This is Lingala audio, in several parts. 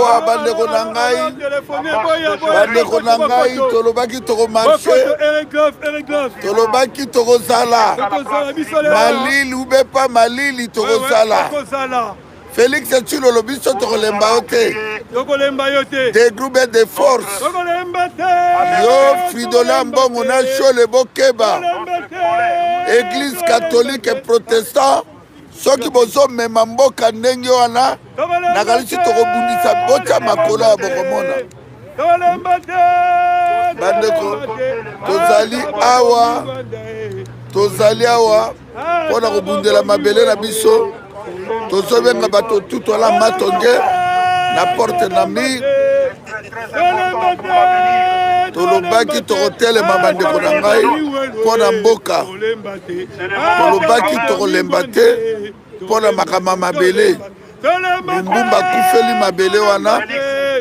awa bandeko na ngai bandeko na ngai tolobaki tokomarche tolobaki tokozala malili ube pa malili tokozala Félix Tshilolo biso tokolemba yo te des groupes de force yo Fridola Mbongo na Chole Bokeba Église catholique et protestant soki bozomema mboka ndenge wana nakalisi tokobundisa botya makolo ya bokomona bandeko tozali awa mpona kobundela mabele na biso tozobenga bato tutola matonge na porte na mir tolobaki tokotelema bandeko na ngai mpona mboka tolobaki tokolemba te mpona makambo mabele Lumumba akufeli mabele wana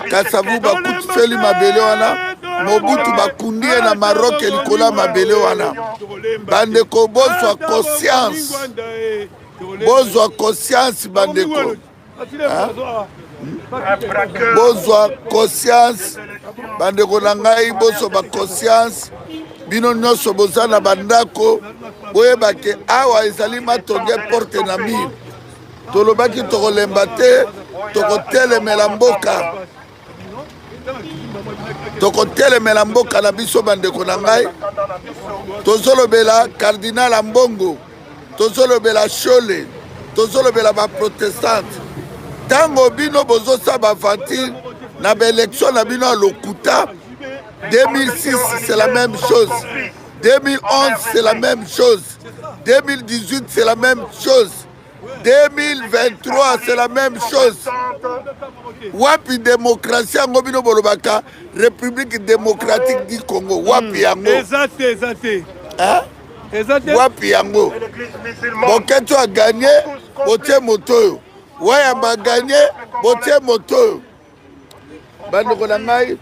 Kasavu bakufeli mabele wana Mobutu bakundi ye na Maroc likolo mabele wana bandeko bozwa conscience bandeko bozwa conscience bandeko na ngai bozwa ba conscience bino nyonso boza na bandako boyeba ke awa ezali matonge porte na mire tolobaki tokolemba te tokotelemela mboka na biso bandeko na ngai tozolobela cardinal Mbongo tozolobela Chole tozolobela baprotestante ntango bino bozosa bavantire na baélection na bino ya lokuta 2006 c'est la même chose 2011 c'est la même chose 2018 c'est la même chose 2023 c'est la même chose wapi démocratie yango bino bolobaka république démocratique du Congo wapi yango wapi yango Boketo a gagné botie moto oyo Wayamba a gagné botie moto oyo bandeko na ngai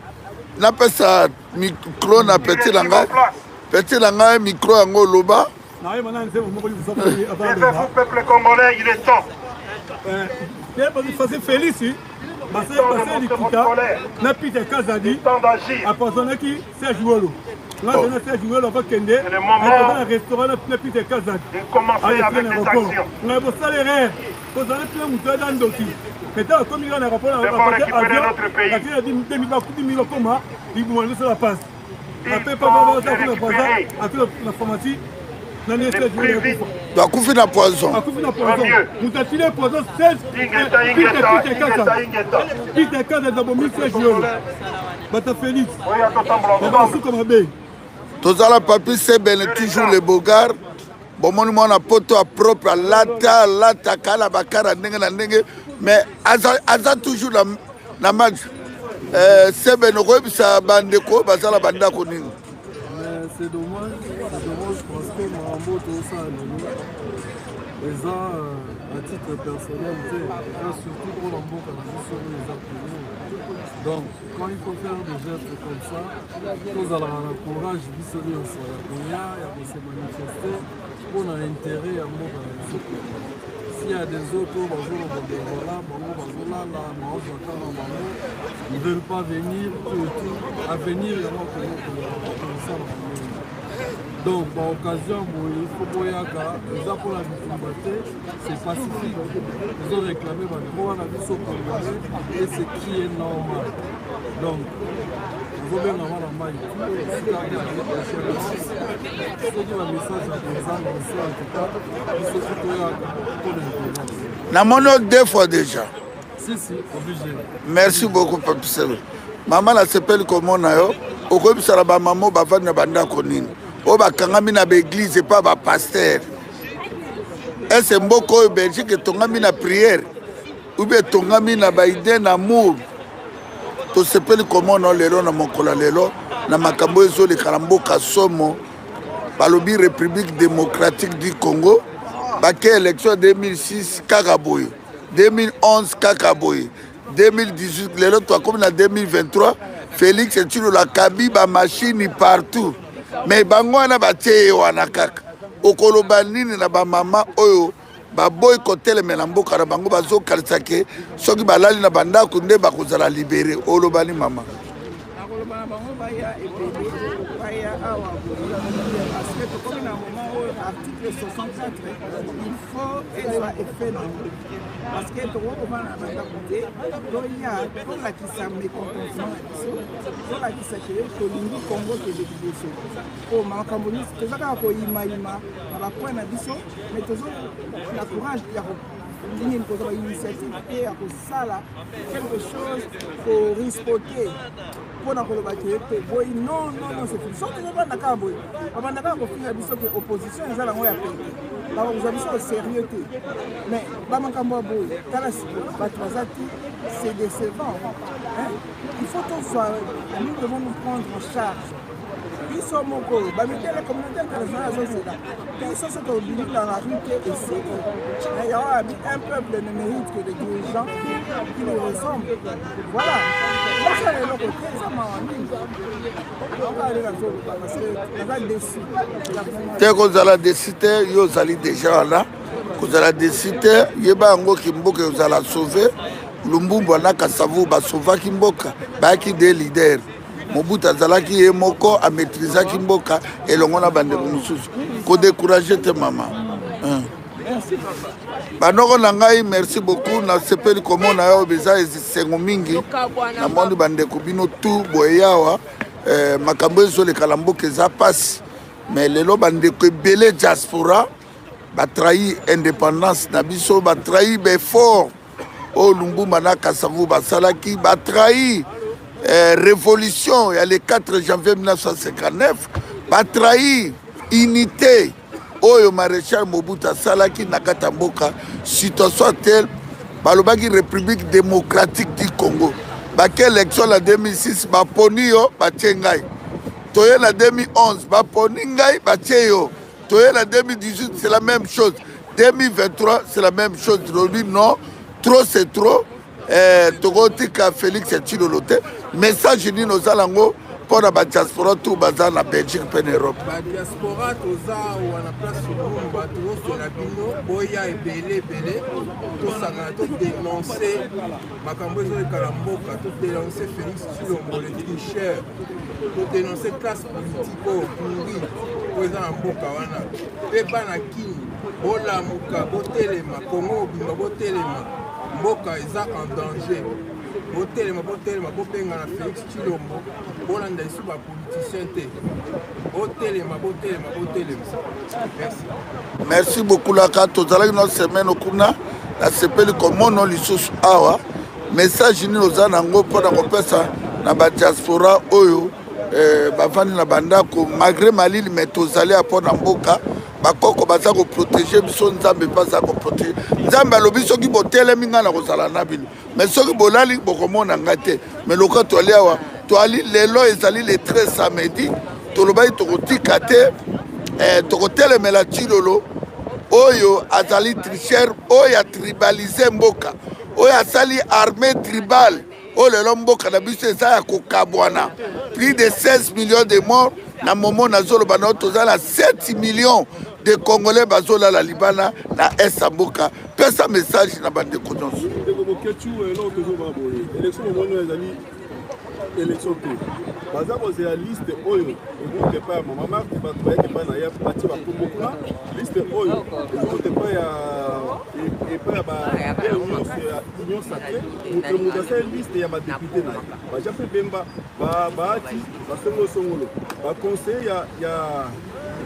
napesa micro na petit na ngai micro yango loba Levez-vous, peuple congolais, il est temps. Félix, na Peter Kazadi, apportons-qui Serge Wolo. Là, on a Serge Wolo, on va kende. On a un restaurant na Peter Kazadi. Commencez avec des actions. On a beau salaire, on a plein de moutons dans le dossier. Maintenant, comme il y a un rapport à notre pays. Il y a 10 000 comas, ils vont aller sur la passe. Après, pas avoir la pharmacie. Akufi na poison. Mutatile poison 16. Peter Kaza d'abomil 16 jours. Bata Félix. Tozala papi sebene toujours le bogar. Bomoni mwana poto a propre lata kala bakara ndenge na ndenge mais aza toujours na match. Sebene ko bisa bandeko bazala bandako nini. C'est dommage parce que Marambo tout ça les a à titre personnel, surtout pour l'embout les appelés. Donc quand il faut faire des gestes comme ça, nous allons avoir le courage de se dire ça. Il y a de se manifester pour l'intérêt à mon s'il y a des autres ils ne veulent pas venir à venir donc par occasion il faut pour la c'est pacifique ils ont réclamé et ce qui est normal donc na mono deux fois déjà. Si, obligé. Merci beaucoup, Papi Selo. Maman la s'appelle comment na yo? Okobi sala ba maman ba vana banda konini. O ba kangami na l'église pas ba pasteur. Est-ce mboko Belgique tongami na prière ou bien tongami na ba idée na amour. To s'appelle comment na lelo na mokola lelo na makambo ezo le karamboka somo. Balobi République démocratique du Congo. Baké élection 2006 Kagaboy. 2011 Kakaboy, 2018 lelo toi comme en 2023 Félix Tshilolo la kabiba machine partout mais bango na batie wana kaka okoloba nini na ba mama oyo baboyi kotelemela mboka na bango bazokalisa ke soki balali na bandako nde bakozala libere olobani mama nakoloba na bango baya ebele baya awa parce que tokomi na moment oyo article 64 il faut ezwa effet nango parce que tokokoma na bandako te toya tolakisa mécontentement na biso tolakisa ke tolingi kongo kende liboso po makambo nyonso toza kaka koyimayima na bapoint na biso mais tozo na courage ya nini kozala initiative te ya kosala quelque chose korispote mpona koloba ke pe boyi non c'est fini soki tobandaka kaka boye babandaka kofinga biso ke opposition eza nango ya pete bakozwa biso sérieux te mais bamakambo ya boye tala siko bato baza te c'est décevant il faut tozwa nous devons nous prendre en charge biso moko bamitele communauté internationale azozela biso so tobimi dans la rue te eseko un peuple ne mérite que des dirigeants qui lui ressemblent voilà ça lelo kote eza mawa mingi okalela zoloba parce que naza déçu te kozala déçu te yo ozali déjà wana kozala déçu te yeba yango ki mboka ozala sauve lumbumbu wana kasavu basauvaki mboka bayaki de leader Mobutu azalaki ye moko amaîtrisaki mboka elongo na bandeko mosusu kodécourage te mama banoko na ngai merci beaucoup na sepeli komona yo beza esengo mingi na mondi bandeko bino tu boye awa makambo ezolekala mboka eza pasi mais lelo bandeko ebele diaspora batrahi indépendance na biso batrahi befort oyo Lumbumba na Kasavu basalaki batrahi révolution, il y a le 4 janvier 1959, pas trahi unité. Oyo maréchal Mobutu Salaki Nakatamboka, situation telle, balobaki République démocratique du Congo. Baké élection la 2006, baponi yo, batyengai. Toye la 2011, baponi ngai, batyeyo. Toye la 2018, c'est la même chose. 2023, c'est la même chose. Non, trop c'est trop. Togotika Félix Tshilolote message ni nozalango pour la diaspora tout bazar la Belgique en Europe la diaspora toza wana place Lumumba to la bino boya ebele to sanga to dénoncer makambo zo kalamboka to dénoncer Félix Tshilombo le tricheur to dénoncer classe politico pourri poza na mboka wana pe bana kini bola muka botelema Congo bimba botelema mboka eza en danger botelema bopenga na Félix Tshilombo bolanda isu bapoliticien te botelema merci beaucoup laka tozalaki na semaine okuna na sepeli komono lisusu awa message nini oza nango mpona kopesa na badiaspora oyo bavandi na bandako malgré malili me tozali mpona mboka bakoko baza koprotege biso nzambe mpe aza koprotege nzambe alobi soki botelemi ngai na kozala na bino mais soki bolali bokomona ngai te mais loka toali awa toali lelo ezali le 13 samedi tolobaki tokotika te tokotelemela Tshilolo oyo azali tricheur oyo atribalize mboka oyo asali armée tribale oyo lelo mboka na biso eza ya kokabwana plus de 16 millions de morts na momo nazoloba na tozala 7 millions de Congolais bazola la Libana na esa mboka pesa message na bandeko nyonso élection te baza kozela liste oyo ekote epai ya mama marke bato bayaki epai na ya batie bakombo kuna liste oyo ekote epai ya union sacré moto asali liste ya badepute na ye baja mpe bemba baati basongosongolo baconseiller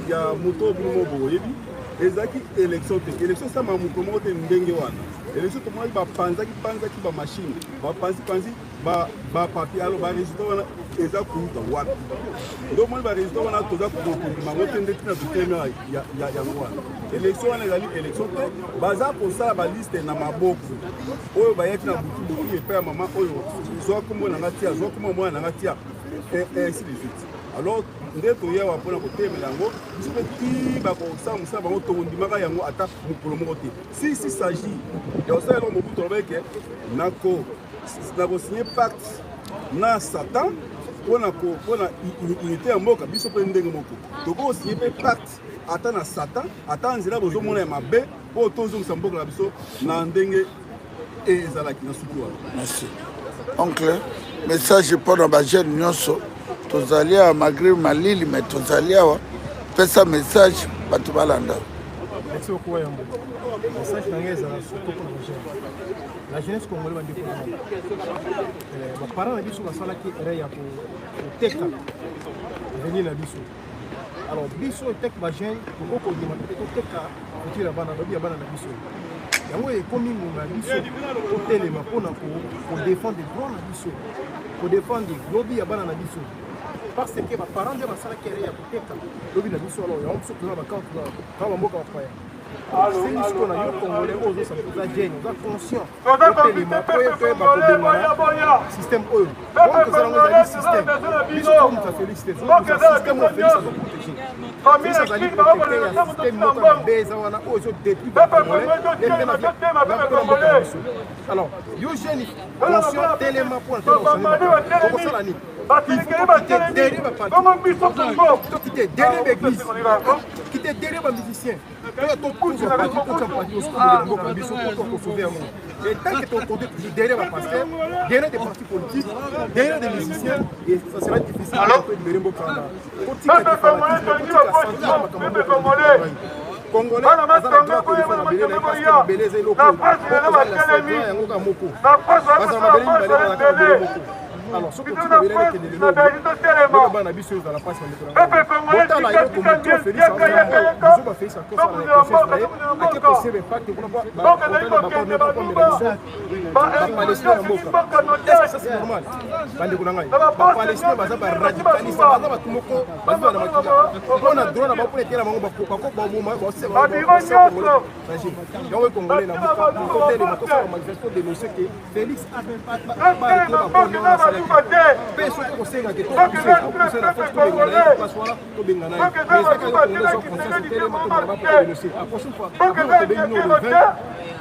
ya moto obumo boyebi ezalaki élection te élection esama moto moko te ndenge wana élection tomoni bapanzaki bamashine bapanzi bapapier alo baresultat wana eza kuuta wana ndo moni baresultat wana toza kokondima yango te nde tina totemela yango wana élection wana ezali élection te baza kosala baliste na maboko oyo bayaki na butu epai ya mama oyo zwa kombo nanga tia zwa kombo mwana nanga tia ainsi de suite alors nde toyewa mpona kotemela yango biso mpe ti bakosala mosala bango tokondimaka yango ata mokolo moko te si s'agit ya kosala eloko mobutu alobeke nakosigne pacte na satan mpona unité ya mboka biso mpe ndenge moko tokosigne mpe pacte ata na satan ata nzela bozomona ya mabe po tozongisa mboka na biso na ndenge ezalaki na suki wana. Merci. Oncle, message mpona bajeune nyonso tozali awa malgré malili mais tozali awa pesa message bato balanda. Merci beaucoup Yambo. Message na ngeza surtout pour les jeunes. La jeunesse congolaise bandi ko. Ba parents na biso basalaki erreur ya ko teka. Venir na biso. Alors biso tek ba jeune ko ko dima ko teka utila bana ba bana na biso. Yango e komi ngonga biso ko telema pona ko défendre les droits na biso. Ko défendre lobby ya bana na biso. Parce que les parents de la salle qui est à côté, le na biso alors on se trouve à quand on mboka kwa. C'est ce qu'on a eu congolais aux autres ça nous a gêné, on a conscient. Système eux. Donc nous allons aller système. Biso comme ça féliciter. Donc le système on fait ça pour protéger. Mais ça va dire protéger le système notre base on a aux autres détruit par congolais et maintenant va alors yo jeune conscient tellement pour comment ça la nuit. Quitter derrière l'église, quitter derrière les musiciens. Et tant que ton côté toujours derrière le pasteur, derrière des partis politiques, derrière des musiciens, et ça sera difficile de libérer mon candidat. Congolais, alors, ce que tu veux dire, c'est que les gens dans la vie dans la passe,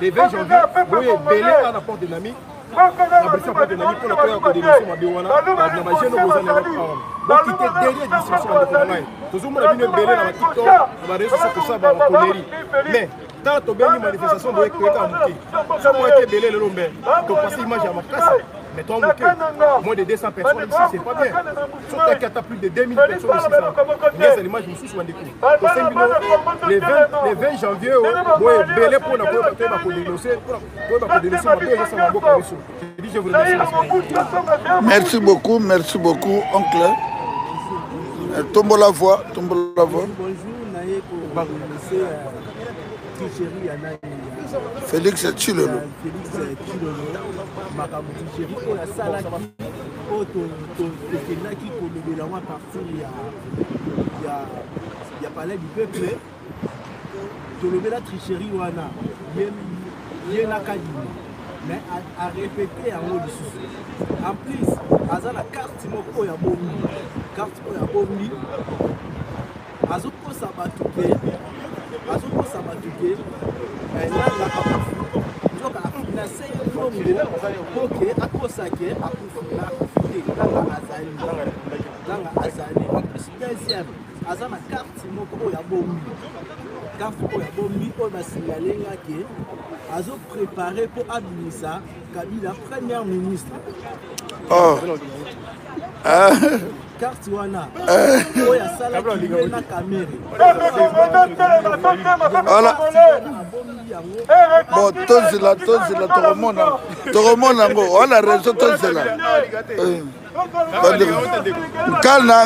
les 20 janvier, vous êtes belé à la porte de l'ami. Donc, il était derrière mais dans la manifestation, vous êtes belé le lombe. Donc, parce que image à ma place. Mais toi, moins de 200 personnes ici, c'est pas bien. Surtout qu'il y a plus de 2000 personnes ici. Les images, je suis les 20 janvier, vous êtes belé pour merci beaucoup, oncle. Tombe la voix, Bonjour, Félix Tshilolo. Il y a parlé du peuple. La tricherie, mais à répéter en haut du sous. En plus, à la carte, il y a bombi. Azoko Sabatuke. Azoko Sabatuke. La seule Akosake, en plus, deuxième, Azana carte, il y a bombi. Carte, il y a bombi, on a signalé que Azo préparé pour administrer Kabila, premier ministre. Oh. Carte wana. Oya sala na caméra. Voilà. Bon, tous là, tout le monde nango. On a raison tous là.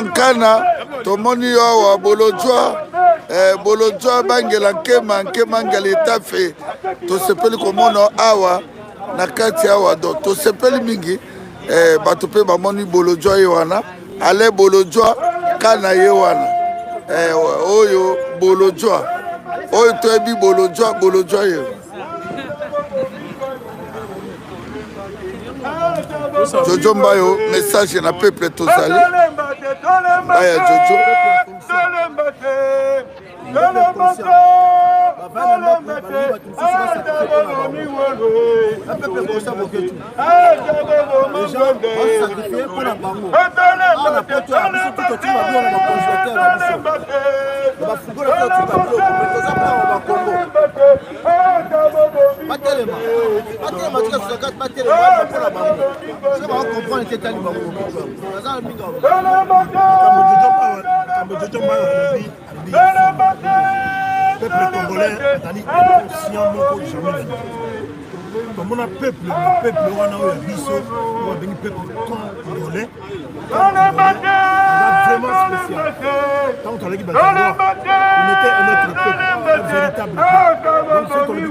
Nkana, tomoni yo bolojwa bangela nkema ngela etafe. To sepeli komono awa na kati awa do. To sepeli mingi bato pe bamoni bolojwa yowana. Ale bolojwa kana yewana oyo bolojwa oyo toyebi bolojwa ye Jojo Mbayo message na peuple tozali aya Jojo peuple conscient. Un peuple conscient pour que tu. Les gens vont se sacrifier pour la bango. On a pas tout à l'heure, tout au-dessus, on a congélateur. On va fouiller le cœur, tu vas bloquer. Mais ça, on va Congo. Pas tellement. Pas tellement, tu vas pas tellement pour la bango. Ça va comprendre que tu as le bango. Le peuple congolais est conscient de jamais. Comme on a peuple, le peuple on a biso, on a béni peuple congolais. On a vraiment spécial. Quand on a dit on était un autre peuple, un véritable peuple. Donc c'est qu'on dit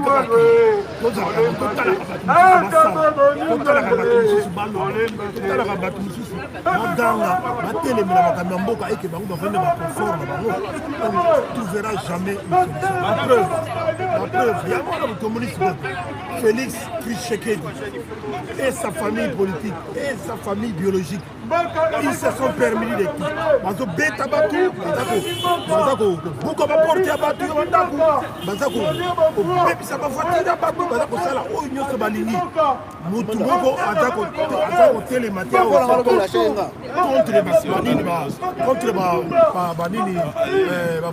tu verras jamais la preuve, il y a un communiste Félix Tshisekedi et sa famille politique et sa famille biologique, ils se sont permis des coups. Parce que bêta batou, beaucoup va porter à battu, ça va voiture à battu, ça là, où il y a ce balini. Moutoumoko, contre les matières, contre les basmanines, contre le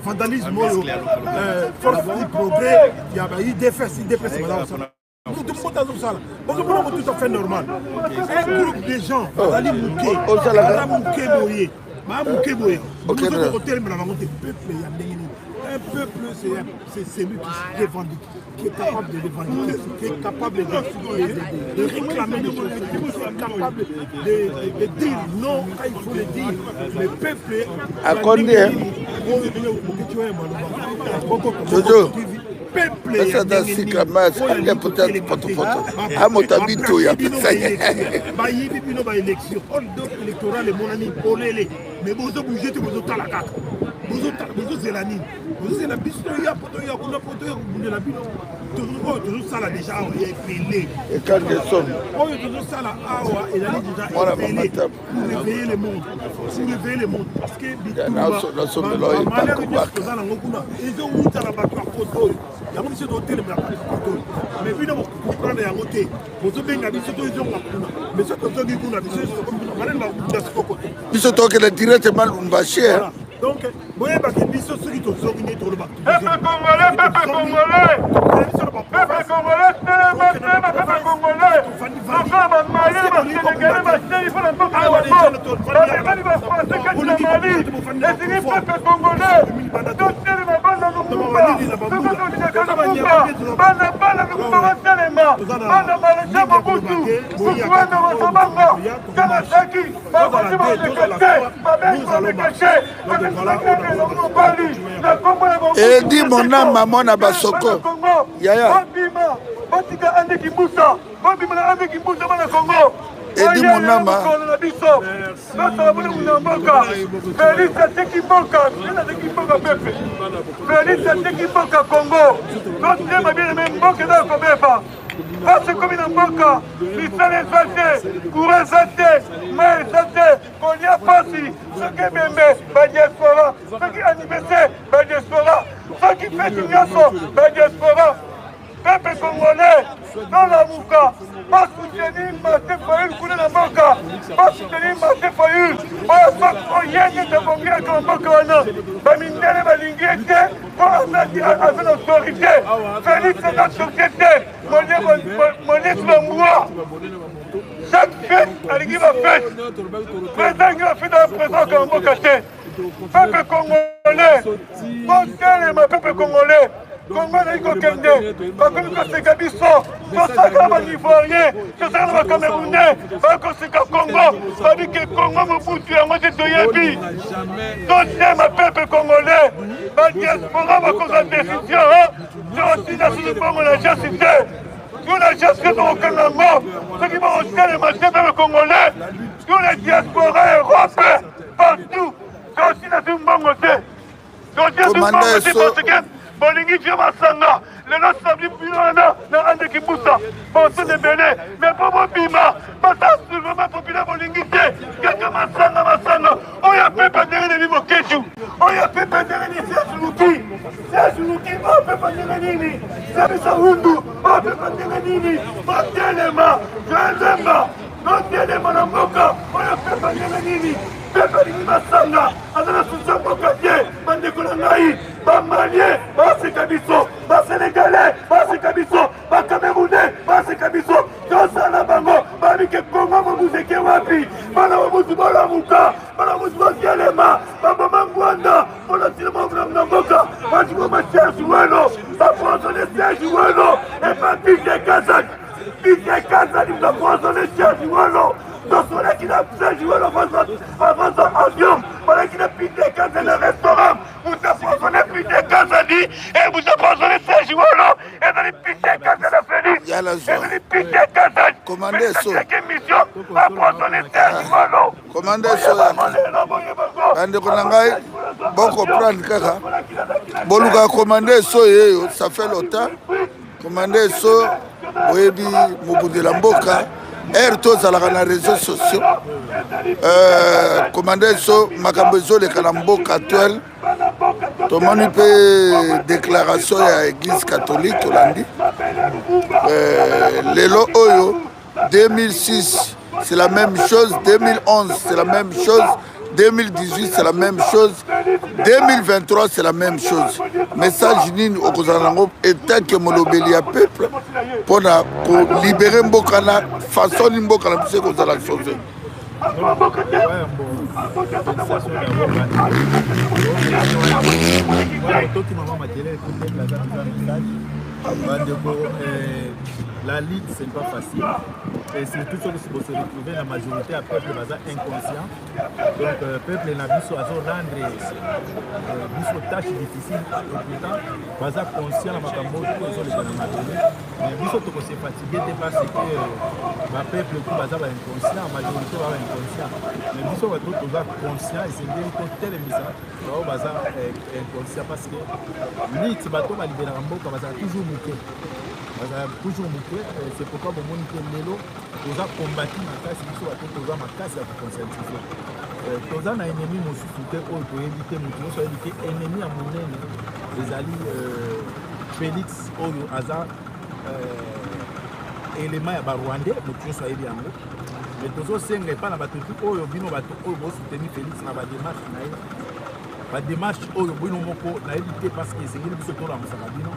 vandalisme, force du progrès, il y a eu des fesses, tout à fait normal. Un groupe de gens, un peuple, c'est celui qui revendique, qui est capable de revendiquer, qui est capable de réclamer des choses, qui est capable de dire non quand il faut le dire. Le peuple à combien Jojo ça dans ce cas il y a peut-être poto à motabito ya pesa ba yibi bino ba élection on donc électoral mon ami olele mais bozo bouger te bozo tala kaka bozo zelani bozo la biso ya poto ya kuna poto ya la bino toujours ça là déjà il est pelé et quand des sommes toujours ça là awa et la déjà pelé pour réveiller le monde parce que la somme de l'oeil pas combattre ils ont mis à la bateau à poto il y a un monsieur d'hôtel mais puis nous comprendre à côté pour se bien habiter tous les jours mais ce que nous dit qu'on a biso to que le directement lumbacher donc voyez parce que biso ceux qui sont organisés pour le bac peuple congolais et dit mon âme maman na basoko yaya et dit mon âme parce que comme il mboka bisale zate courant zate mais zate kolia pasi soki bembe ba diaspora soki anniversaire ba diaspora soki fête nyonso ba diaspora peuple congolais dans la mouka pas soutenir Martin Fayulu kuna na mboka pas soutenir Martin Fayulu oyenge de bongia ka mboka wana bamindele balingi ete po azaki avec l'autorité Félix est notre société Monique Lomboua chaque fête alingi ba fête président qui a fait dans le présent ka mboka te peuple congolais montelema peuple congolais Congo na ikokende bakomi koseka biso tosaka banivoirien tosaka na bacamerounais bakoseka Congo babike Congo mobutu yango te toyebi totema peuple congolais badiaspora bakozwa décision totina susu bongo na jasi te tuna jasi te tokokanga yango soki bakotelema te peuple congolais tuna diaspora europe partout totina susu bongo te totina susu bongo te parce que bolingi fie masanga lelo samedi bino wana na ande kibusa bonso de bele mais po bobima batasurvema populaire bolingi te kaka masanga oyo pepe ndenge nebi mokeju oyo pepe ndenge nisiasuluti pepa ndenge nini sabisa hundu bapepa ndenge nini batelema joenzemba notelema na mboka oyo pepa ndenge nini pepa lingi masanga aza na susa mboka te bandeko na ngai bamalien baseka biso basénégalais baseka biso bakamerunais baseka biso tosala bango babike kongo mobuzeke wapi bana babuzu bolamuka bana babuzu batelema baboma ngwanda mpona ntina na mboka batikoma serge weno bapoisonne serge weno epa pike kazaki pike kazaki bapoisonne serge weno tosolaki na serge weno avanza avion balaki na pike kazaki na restaurant mutapoisonne pike kazadi e mutapoisonne serge weno ezali pike kazaki na félix ezali pike kazaki commandé so mission apoisonne serge weno commandé so bandeko na ngai bocomprendre kaka boluka commandé so yeyo ça fait longtemps commandé so boyebi mobundela mboka ere tozalaka na réseaux sociaux commandé so makambo ezoleka na mboka actuelle tomoni mpe déclaration ya église catholique tolandi lelo oyo 2006 c'est la même chose, 2011 c'est la même chose, 2018 c'est la même chose, 2023 c'est la même chose. Message nini okozanango état que molobeli ya peuple pour libérer mboka na façon ni mboka na biso kozala sauver. La lutte, ce n'est pas facile. Et surtout, ceux qui se retrouver, la majorité du peuple est inconscient. Donc, le peuple n'a pas rendre des tâches difficiles. Et pourtant, ils sont conscients de la mais ils sont fatigués parce que le peuple est inconscient, la majorité est inconscient. Mais ils sont conscients et c'est bien que tel message est inconscient parce que la lutte, c'est toujours bouquet. Toujours bouclé, c'est pourquoi mon monde Lelo, nous a combattu ma casse, nous avons ma casse à conscientiser. Nous avons un ennemi, nous soufflons pour éviter, nous avons évité ennemi à mon ennemi, les alliés Félix, Oyo, Aza, éléments à Rwandais, nous avons évité en gros. Mais nous avons pas dans la tout Oyo, Bino Bato, Oyo, soutenir Félix dans la démarche. La démarche Oyo, Bino Moko, n'a évité parce que c'est une chose dans Moussakabino.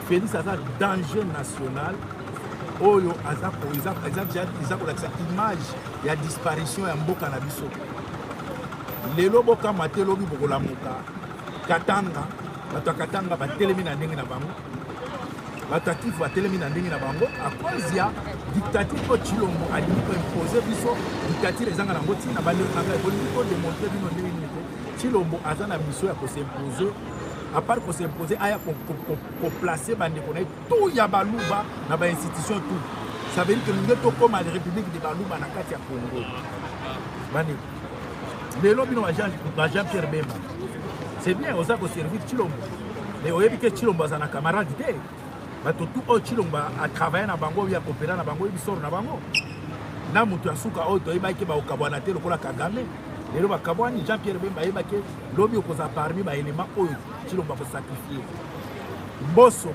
Félix a un danger national. Oyo aza image ya disparition ya mboka na biso. Lelo boka mate lobi bokola moka. Katanga, bato Katanga batelemi na ndenge na bango. Bato Kivu batelemi na ndenge na bango à cause ya dictature ko Chilombo a imposer biso dictature ezanga na ngoti na bale na ngai bolingi ko démontrer bino ndenge Chilombo aza na mission ya ko s'imposer. À part qu'on s'imposer, pour placer tout ya baluba dans les institutions tout. Ça veut dire que nous sommes comme la République de Baluba dans le Congo. Les lobbies de Jean-Pierre Bemba. C'est bien, on a servi Chilombo. Mais on a vu que Chilombo est un camarade. Tout Chilombo a travaillé dans Bango, il a coopéré dans Bango, il sort dans Bango. Là, il y a un souka auto, il y a un kabouanaté, le Kagame. Et le Kabouani, Jean-Pierre Bemba, il y a un lobby qui a parmi les éléments. Chilombo va sacrifier. Bosso,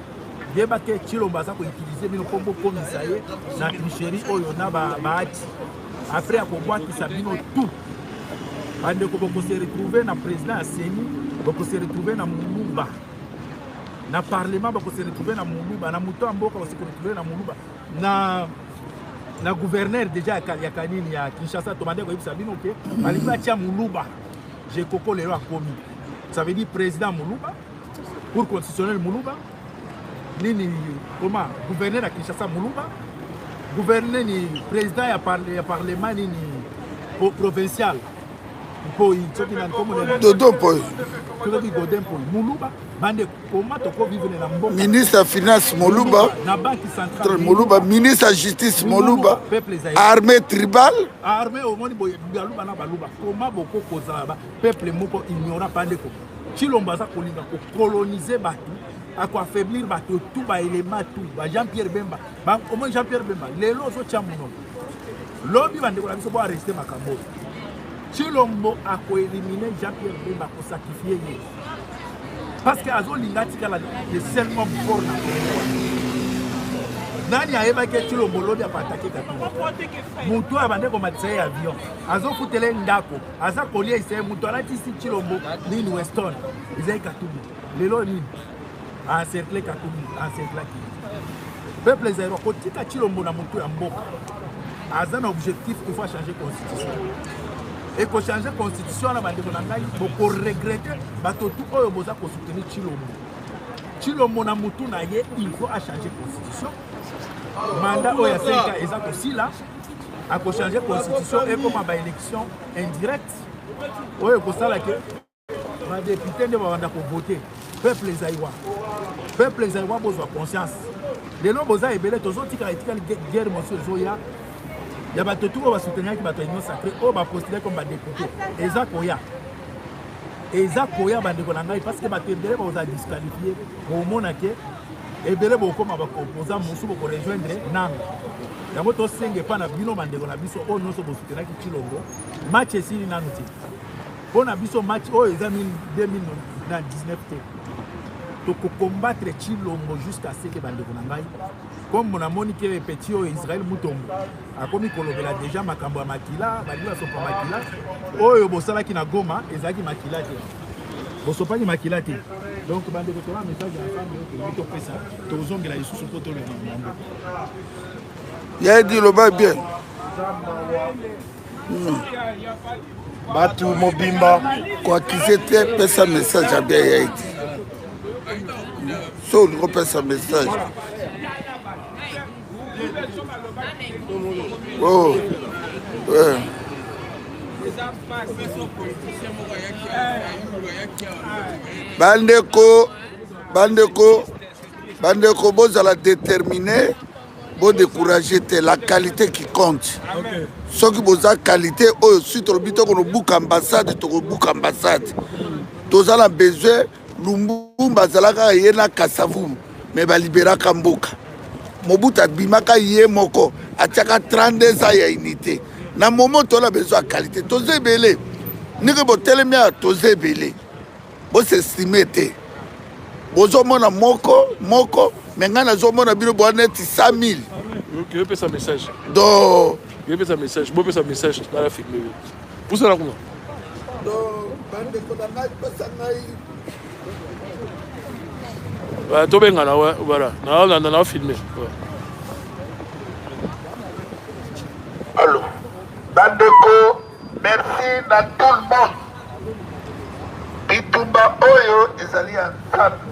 il y a des Chilombo qui utiliser mais comme commissaire na tricherie oyo na baati. Après à pouvoir qui s'abino tout. Ande ko se retrouver na président Asseni, ko se retrouver na Muluba. Na parlement ko se retrouver na Muluba, na Muto Mboka ko se retrouver na Muluba. Na gouverneur déjà ya Kanini ya Kinshasa to mande ko ibisabino ke aliba tia Muluba. J'ai Koko Lelo a commis. Ça veut dire président Moulouba, pour constitutionnel Moulouba, comment gouverneur à Kinshasa Moulouba, gouverneur ni président à parlement ni provincial. Dodo Poy. Ministre de Finances Moulouba, Moulouba, ministre de Justice Moulouba, armée tribale. Armée au monde Baluba na Baluba. Comment beaucoup kozaba peuple moko ignorant pandeko. Chilombo za kolinga ko coloniser batu, à quoi affaiblir batu tout ba élément tout. Ba Jean-Pierre Bemba, ba au moins Jean-Pierre Bemba, les lozo chamuno. Lobby bande ko la biso bo arrêter makambo. Chilombo a ko éliminer Jean-Pierre Bemba pour sacrifier. parce que azolinga tikala le seul homme fort nani ayebaki Chilombo lobi apatake Katumbi mutu abande komatisa ye avion azofutele ndako aza kolia isaye mutu alatisi Chilombo nini Weston ezali Katumbi lelo nini encercle Katumbi encerclaki peuple ezali kotika Chilombo na mutu ya mboka aza na objectif qu'il faut changer constitution et ko changer constitution na bandeko na ngai boko regretter bato tout oyo boza ko soutenir Chilombo na mutu na ye il faut changer constitution mandat oyo ya 5 ans eza kosila ako changer constitution et comme ba élection indirecte oyo kosala ke ba député nde banda ko voter peuple ezaiwa bozwa conscience lelo boza ebele tozotika etikali guerre monsieur zoya ya bato tout oyo basoutenaki bato union sacrée oyo bapostule comme badéputé eza koya bandeko na ngai parce que bato ebele baoza disqualifié bomona ke ebele bokoma bakompoza mosu bokorejoindre nanga yango tosenge epa na bino bandeko na biso oyo nyonso bosoutenaki Chilombo match esili nanu te mpo na biso match oyo eza 2019 te tokokombattre Chilombo jusqu'à ce que bandeko na ngai comme namoni ke petit oyo Israël Mutombo akomi kolobela déjà makambo ya makila balingi basopa makila oyo bosalaki na Goma ezalaki makila te bosopaki makila te donc bandeko tola message ensemble topesa tozongela lisusu mpo toloba mambo yaedi loba bien Batu mobimba koakize te pesa message ya bien yaedi so olingo pesa message oh ouais. bandeko bozala déterminé bo décourager te la qualité qui compte soki boza qualité oyo si tolobi tokonobuka ambassade tokobuka ambassade tozala besoin Lumumba azalaka ye na Kasavumu me baliberaka mboka Mobutu abimaka ye moko atiaka 32 ans ya unité na moment tola besoin ya qualité toza ebele ndenge botelemi ya toza ebele bosestime te bozomona moko me ngai nazomona bino boa neti 100 000 yopesa message donc yopesa message bopesa message nala filme pusana kuna bandeko na ngai pesa ngai tobengana voilà na filme allo bandeko merci na tout le monde bitumba oyo ezali ya nzambe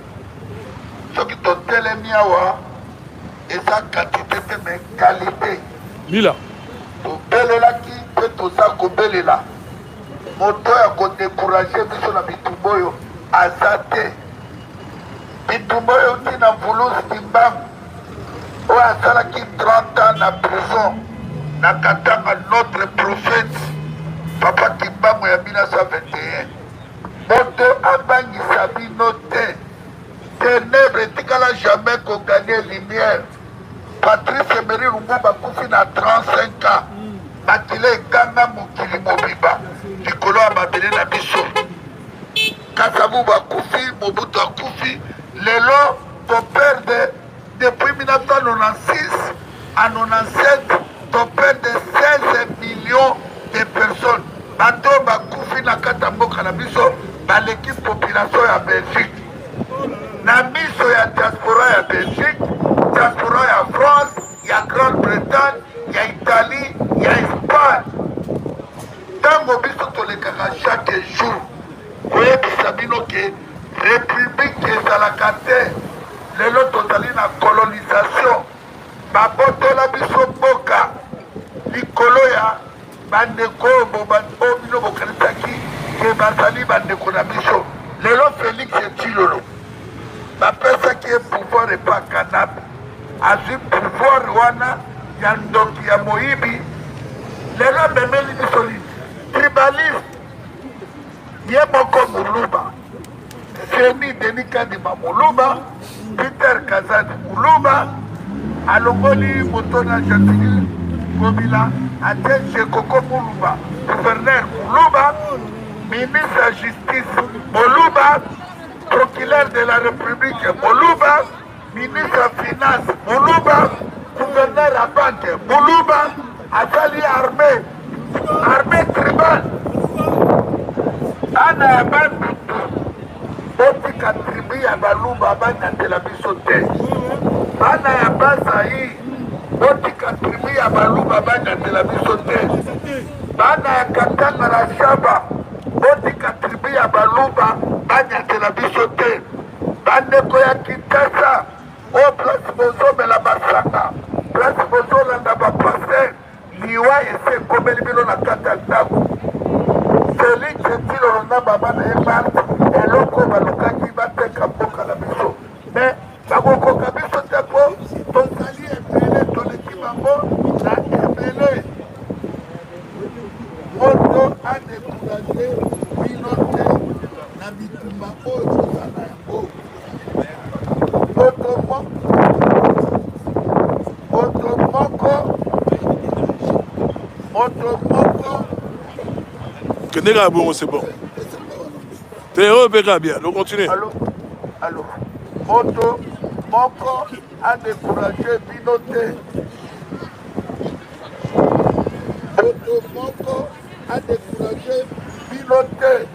soki totelemi awa eza quantité te me qualité mila tobelelaki mpe toza kobelela moto ya kodécourage biso na bitumba oyo aza te bitumba oyo ntina mvulusi kimbangu oyo asalaki 30 ans na prison na katanga notre prophète papa kimbangu ya 1921 moto abangisa bino te ténèbre etikala jamais koganye lumière Patrice Emery Lumumba bakufi na 35 ans makila ekanga mokili mobimba likolo ya mabele na biso Kasavumu bakufi Mobutu akufi lelo toperde depuis 1996 à 97 toperde 16 millions de personnes bato bakufi na kata mboka na biso baleki population ya Belgique na miso ya diaspora ya Belgique diaspora ya France ya Grande-Bretagne ya Italie ya Espagne ntango biso tolekaka chaque jour koyebisa bino ke république ezalaka te lelo tozali na colonisation babotola biso mboka likolo ya bandeko oyo bino bokanisaki ke bazali bandeko na biso lelo Félix Tshilolo bapesaki ye pouvoir epa kanabe azwi pouvoir wana ya ndoki ya moyibi lelo amemeli biso lini tribaliste ye moko Muluba Seni Denis Kadima Muluba Peter Kazadi Muluba alongoli motona Jatini Gomila atie Koko Muluba gouverneur Muluba ministre ya justice Muluba procureur procureur de la République Moluba, ministre des Finances Moluba, gouverneur à banque Moluba, Azali armée tribale. Ana ya bantu botika tribu ya Baluba banyatela biso te. Ana ya Bazai botika tribu ya Baluba banyatela biso te. Bana ya Katanga na Shaba botika tribu ya Baluba banyatela biso te. Bandeko ya Kinshasa o place bozomela basanga, place bozolanda bapase liwa ese ekomeli bino na kati ya ndako. Félix Tilo na baba na Emart eloko balukaki bateka mboka na biso. Mais bakokoka biso te po tozali ebele toleki bango na ebele. Moto adekuraje bino te na bitumba oyo tozala yango. Moto moko Kendega bon, c'est bon. Théo Beka bien, nous continuons. Allô. Moto moko a découragé Binoté. Moto moko a découragé Binoté.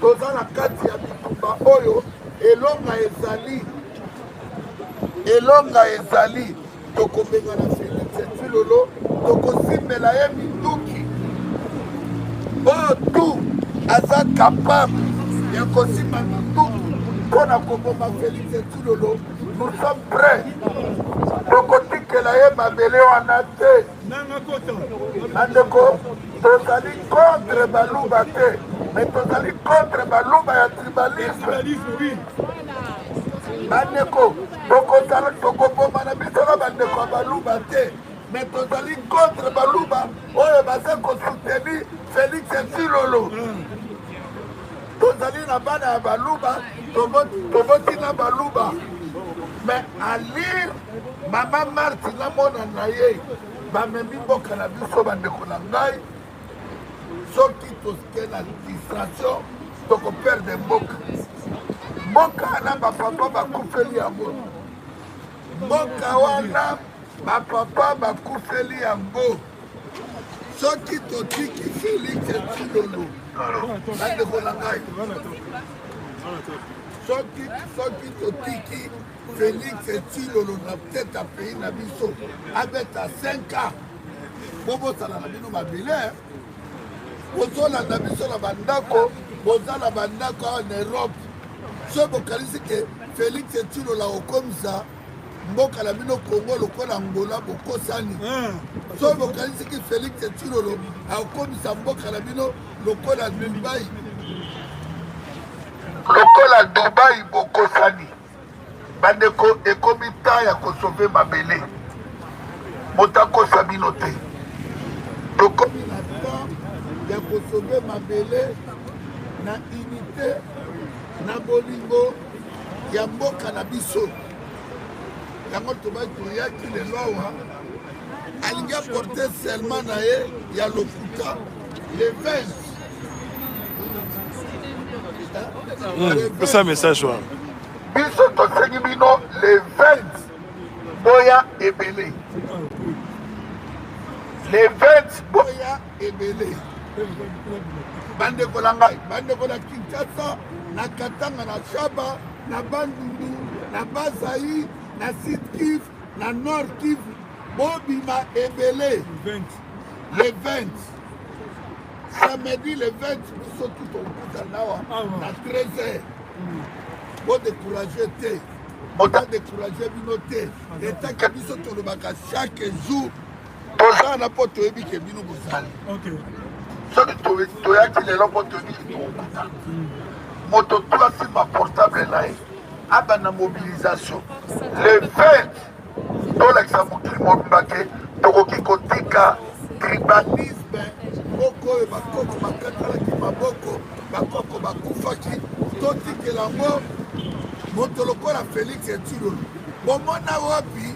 Toza na kati ya bitumba oyo elonga ezali tokobenga na Félix Tshilolo tokosimela ye minduki oyo tu aza capable ya kosimba minduki mpona koboma Félix Tshilolo. Nous sommes prêts tokotikela ye mabele wana te. Bandeko tozali contre baluba te, mais tozali contre baluba ya tribalisme. Bandeko tokoboma na biso na bandeko ya baluba te, mais tozali contre baluba oyo baza kosoutenir Félix Tshilolo. Tozali na bana ya baluba tobotina baluba, mais à lire mama Marti na mona na ye bamemi mboka na biso bandeko na ngai. Soki toske na distraction tokoperde mboka. Mboka na bapapa bakufeli yango. Mboka wana bapapa bakufeli yango. Soki totiki Félix Tshilolo bandeko na ngai, soki totiki Félix Tshilolo na tête à pays na biso abeta 5 ans bobosala na bino mabele bozolanda biso na bandako bozala bandako en Europe. So bokalisi ke Félix Tshilolo akomisa mboka na bino Congo lokola Angola bokosani. So bokalisi ke Félix Tshilolo akomisa mboka na bino lokola Dubai bokosani. Bandeko ekomi ta ya kosauve mabele motakosa bino te. Tokomi na temps ya kosauve mabele na unité na bolingo ya mboka na biso. Yango toyaki lelo awa alingi aporte seulement na ye ya lokuta le 20. C'est un message. Biso tosengi bino le 20 boya ebele. Le 20 boya ebele. Bandeko na ngai, bandeko na Kinshasa, na Katanga, na Shaba, na Bandundu, na Bazai, na Sud Kivu, na Nord Kivu, bobima ebele. Le 20. Samedi le 20, biso tout okuta nawa na 13h. Bon décourager te, bon décourager bino te. État que biso tolobaka chaque jour, toza na po toyebi ke bino bozali. Soki toyaki lelo po toyebi ke tokuta. Moto tu asimba portable na ye, aba na mobilisation. Le 20, tolakisa mokili mobimba ke tokoki kotika tribalisme. Boko bakoko bakatalaki maboko, bakoko bakufaki, totikela ngo moto lokola Félix Tshilolo. Bomona wapi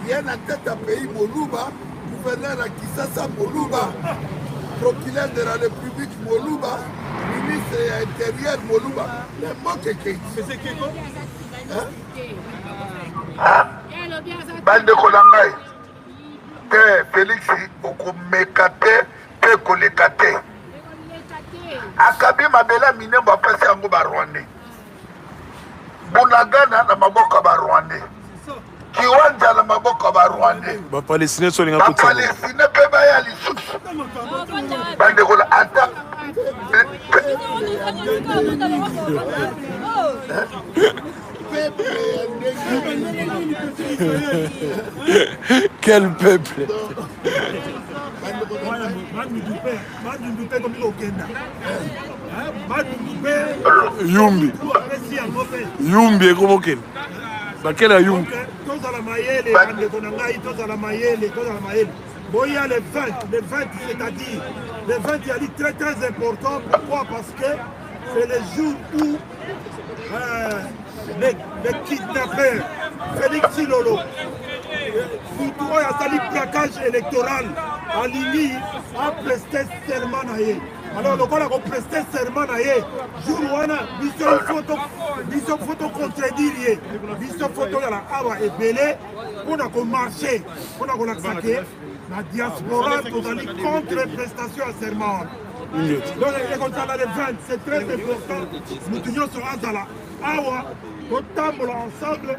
ye na tête à pays Moluba, gouverneur à Kinshasa Moluba, procureur de la République Moluba, ministre ministre ya intérieur Moluba le mboka ekei bandeko na ngai te Félix okomeka te mpe koleka te akabi mabele minembo apesi yango barwandais bunagana na maboko ya barwandais kiwanja na maboko ya barwandais bapalestine solinga kotsa bapalestine mpe baya lisusu bandeko na ata quel peuple Yumbi Yumbi ekomokeni bakela Yumbi tozala mayele bandeko na ngai tozala mayele boya le 20 c'est-à-dire le 20 il y a dit très important. Pourquoi? Parce que c'est le jour où le kidnappeur Félix Silolo surtout oyo asali plaquage électoral alingi apreste serment na ye. Alors lokola kopreste serment na ye jour wana biso foto contredire ye biso foto ya la awa ebele mpona komarche mpona kolakisa ke na diaspora tozali contre prestation ya serment wana. Donc ekozala le 20 c'est très important mutu nyonso azala awa totambola ensemble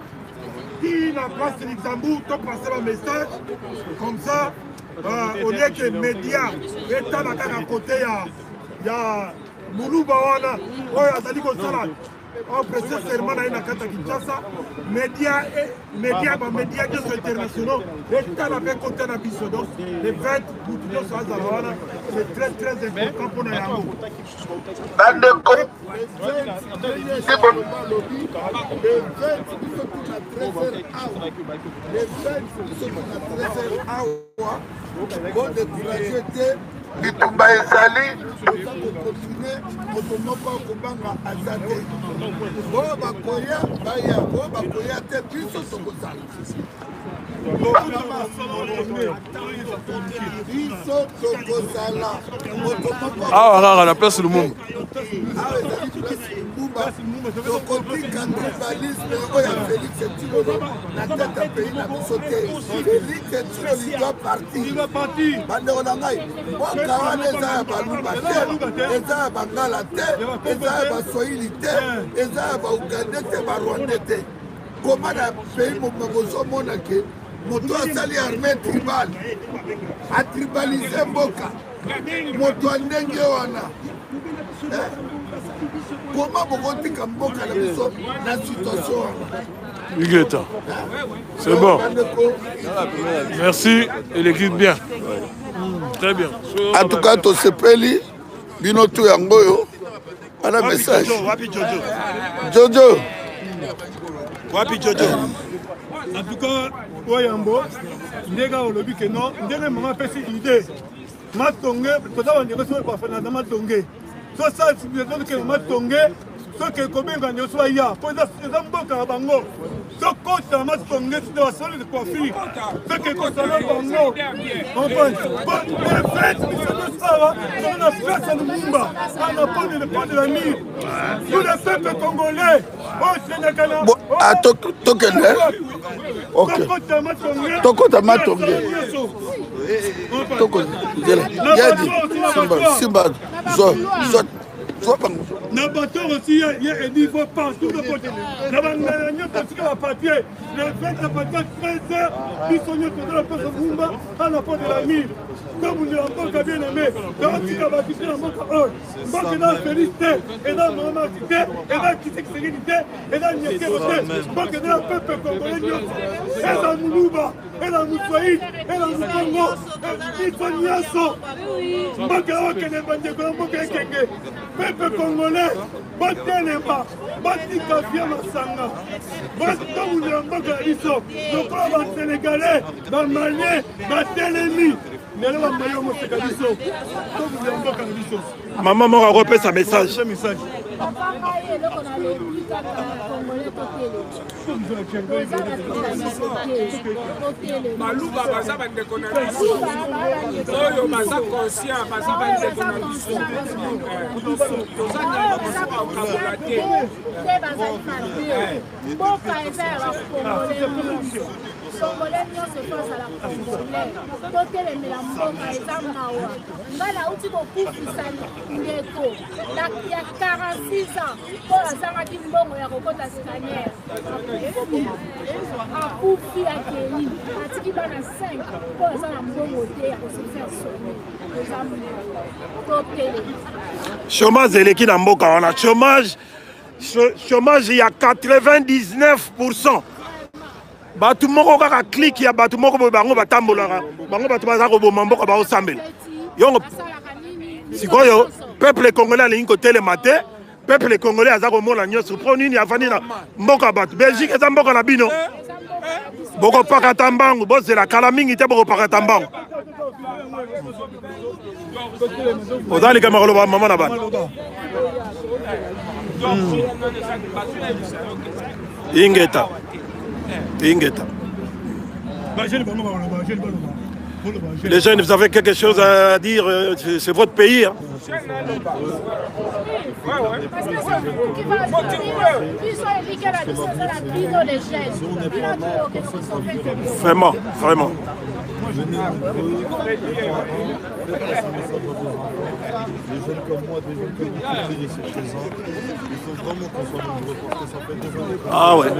tina place Luxembourg topase ba message comme ça au lieu que média etala kaka côté ya Moluba wana oyo azali kosala presse serment na ye na kati ya Kinshasa média bamédia nyonso internationaux etala mpe côté na biso. Donc le 20 mutu nyonso azala wana c'est très important mpona yango bandeko bitumba ezali moto moko akobanga aza te oyo bakoya baya oyo bakoya te biso tokozala biso tokozala moto moko awa kaka na place Lumumba awa ezali place Lumumba tokotika tribalisme oyo ya Félix Tshilolo na tete ya pays na biso te. Félix Tshilolo doit partir bandeko na ngai mboka wana eza ya balumba te eza ya bangala te eza ya baswahili te eza ya baugande te barwandais te. Koma na pays moma bozomona ke moto asali armée tribale atribalize mboka moto andenge wana koma bokotika mboka na biso na situation wana. Huguetta, c'est bon. Merci et l'équipe bien. Très bien. En tout cas, to sepeli bino tu yango yo. Ana message. Jojo. Wapi Jojo. En tout cas, Oyambo, ndega olobi ke non, ndenge mama pesi idée. Matonge, toza on dirait sur parfait na matonge. So ça c'est que matonge ce que kobenga nyo so ya. Pour ça mboka bango. So kota matonge c'est la seule de coiffure. Ce que kota bango. On pense. Bon, fait, c'est ça. On a fait à Lumumba. On a pas de la mine. Tout le peuple congolais. Au Sénégal. Ah, tokende. Ok. Tokota matonge. Toko jela. Yadi. Simba. Zo. Na bateau aussi, il y a un niveau partout de côté. La banane, parce que la papier, le fait de papier 13 heures, ils sont venus pour la place de Mumba, à la porte de la mine. Comme vous n'avez pas bien aimé, dans le cas de la banque hall, banque dans la félicité, et dans la normalité, et dans la sécurité, et dans la sécurité, banque dans le peuple congolais, et dans le Moulouba, et dans le Moussaïd, et dans le Congo, et dans le Niasso, banque à Oké, les banques de Colombo, peuple congolais, batelema, batika via masanga, bato vous en banque à l'issue, le corps sénégalais, dans le Malien, batelemi. Maman m'a repris sa message. Maluba baza bandeko na biso oyo baza conscient baza bandeko na biso toza nyama baza kokabola te mboka eza ya bakongole Congolais nyonso face à la congolaise totelemela mboka eza mawa ngai nauti kokufisa ndeko ya 46 ans mpo azangaki mbongo ya kokota scaniere akufi akeli atiki bana 5 mpo aza na mbongo te ya kosefaire soigner eza totelema chômage eleki na mboka wana chômage ya 99%. Batu moko kaka clique ya batu moko bango batambolaka bango batu baza koboma mboka baosambela yongo sikoyo peuple congolais alingi kotelema te peuple congolais aza komona nyonso mpo nini afandi na mboka bato Belgique eza mboka na bino bokopakata mbangu bozela kala mingi te bokopakata mbangu ozalika makoloba mama na bana ingeta. Les jeunes, vous avez quelque chose à dire, c'est votre pays. Hein. Vraiment, vraiment. Les jeunes comme moi, des jeunes comme moi, ils sont présents. Il faut vraiment qu'on soit nombreux parce que ça fait 2 ans. Ah ouais.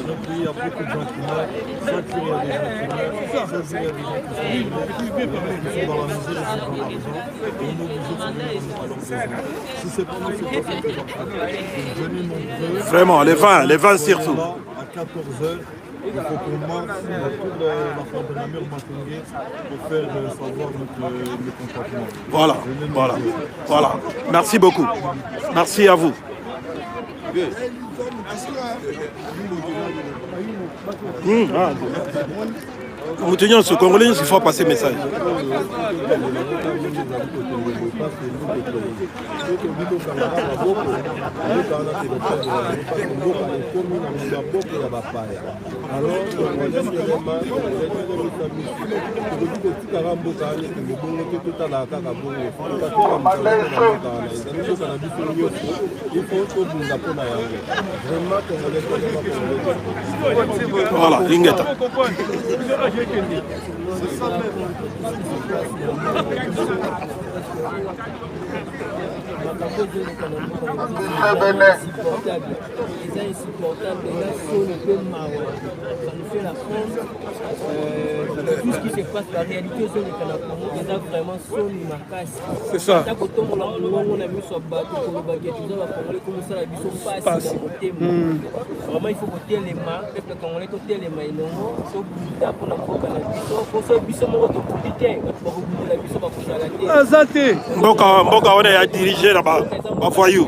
Notre pays, il y a beaucoup de gens qui meurent. Chaque jour, il y a des gens qui meurent. Chaque jour, il y a des gens qui sont dans la misère, ils sont dans l'argent. Et on est obligé de se donner à leurs besoins. Si c'est pas nous, c'est pas ça qui va faire. Venez nombreux. Vraiment, les vins surtout. À 14h. Il faut qu'on marche dans toute la fin de la mur Matungue pour faire savoir notre contentement. Voilà. Merci beaucoup. Merci à vous. Nous tenions ce Congolais, il faut passer message. Voilà, Ingeta. Tout ce qui se passe, la réalité sur le Congo, ils ont vraiment sonné ma casse. C'est ça. Vraiment, il faut voter les mains, le peuple congolais, voter les mains, Mboka on a dirigé là-bas, à Foyou.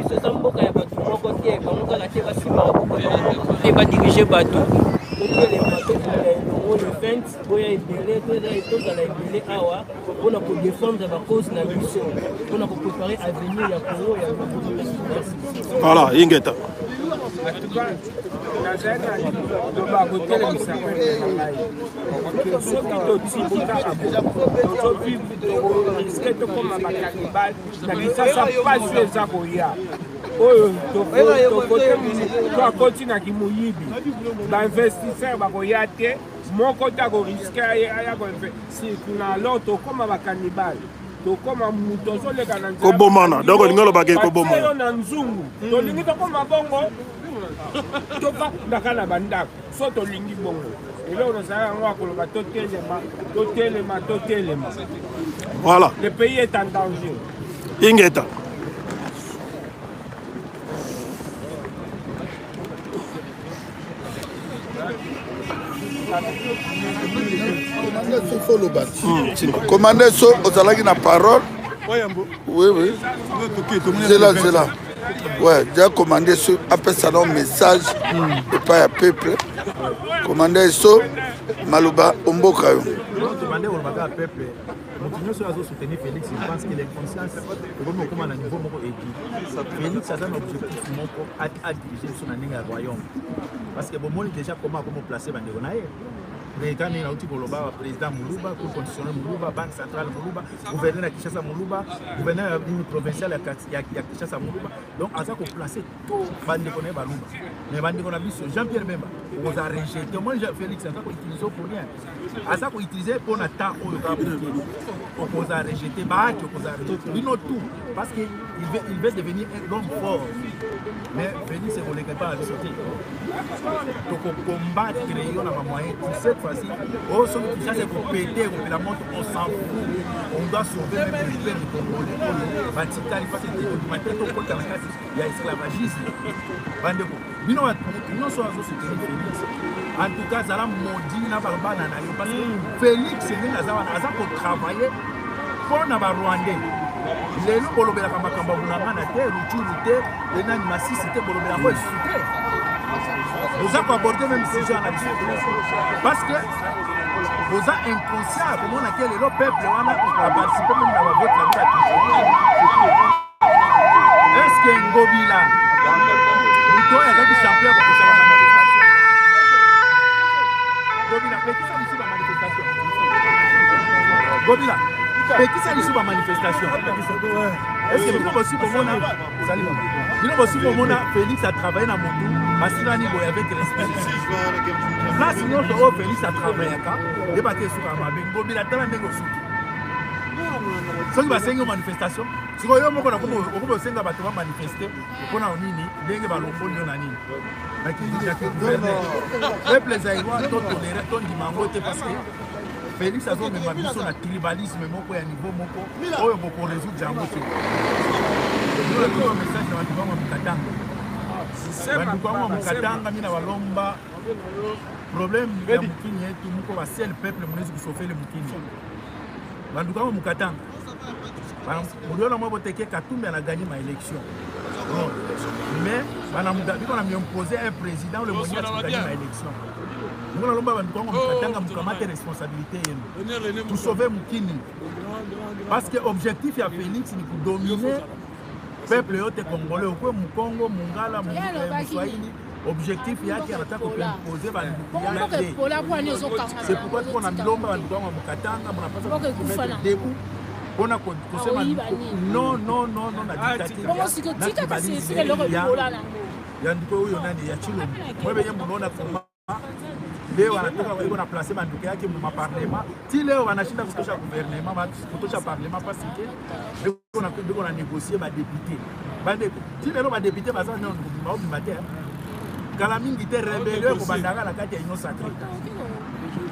Il va diriger bateau. Pour défendre la cause de la mission, pour préparer l'avenir du Congo. Voilà, Ingeta. tokotina kimuyibi bainvestisseur bakoya te moko te akoriske aya na lo tokóma bakanibale tokóma mutu ozoleka na kobomana donc olingi olobaki kobomana na nzungu tolingi tokóma bongo tofandaka na bandako so tolingi bongo eloko nazala yango akoloba totelema. Voilà. Le pays est en danger. Ingeta. Commandez ça, vous allez la parole. Oui. C'est là. Ouais, déjà commandé sur après ça un message et pas un peuple. Commandé ça Maluba Omboka. Commandé au peuple. Continuons sur soutenir Félix, je pense que les consciences, comme on a un niveau Félix a un objectif à diriger sur le royaume. Parce que bon, déjà comment placer Banderonaye. Quand il y a un président Moulouba, cour constitutionnelle Moulouba, banque centrale Moulouba, gouverneur à Kinshasa Moulouba, gouverneur provincial à Kinshasa Moulouba. Donc, à ça qu'on place tout Banderonaye Balouba. Mais Banderonaye, Jean-Pierre Bemba, on a rejeté. Moi, Félix, à ça qu'on utilise pour rien. À ça qu'on utilise pour un temps où on a rejeté, on a rejeté. Il note tout. Parce qu'il veut devenir un homme fort. Mais Félix, on ne le pas à sauter. Donc, on combat, créer un moyen. Cette fois-ci, oh, ça c'est pour péter, la montre, on s'en fout. On doit sauver même le peuple du Congolais. Il y a esclavagisme. En tout cas, ça a maudit na barbana na yo parce que Félix c'est pour travailler pour na Rwandais. Les loups bolobela kama kamba bunanga na terre, l'utilité, les nani massicité bolobela ko suité. Vous avez abordé même ces gens là parce que vous êtes inconscient comment on a quel le peuple on a participé même dans votre est-ce que Ngobila plutôt il y a des champions pour ça manifestation Ngobila petit ça ici la manifestation Ngobila petit ça ici la manifestation est-ce que nous aussi pour moi nous aussi pour moi Félix a travaillé dans mon parce qu'il a niveau avec respect. Là, sinon, Félix a travaillé à débattre sur la Bengo, il a tellement de choses. Si vous avez une manifestation, si vous avez une manifester, vous avez une parce que Félix a même un tribalisme à niveau moko, pour résoudre Django. Nous avons un message dans le Katanga. Bandukwango mukatanga mina walomba problème ya mukini yetu muko ba seul peuple mnezi kusofele mukini bandukwango mukatanga muliona mwa boteke Katumbi a gagné ma élection mais bana mudabiko na m'imposer un président le moyen de gagner ma élection nous lomba bandukwango mukatanga mukamate responsabilité yenu pour sauver mukini parce que objectif ya Félix ni pour dominer peuple yote congolais au Mukongo Mungala Muswahili objectif yake anataka kuimposer banduku c'est pourquoi on a milomba banduku wa Mukatanga mnapaswa debout pona kusema non na dictature ya ndiko huyo nani ya Chilo mwewe yeye mnaona kama leo anataka iko na placer banduku yake mu parlement ti leo wanashinda kutosha gouvernement kutosha parlement parce que on a négocié ma député. Si les députés basent dans le matin, quand la mine était rébellion pour Bandaga la carte est non sacrée.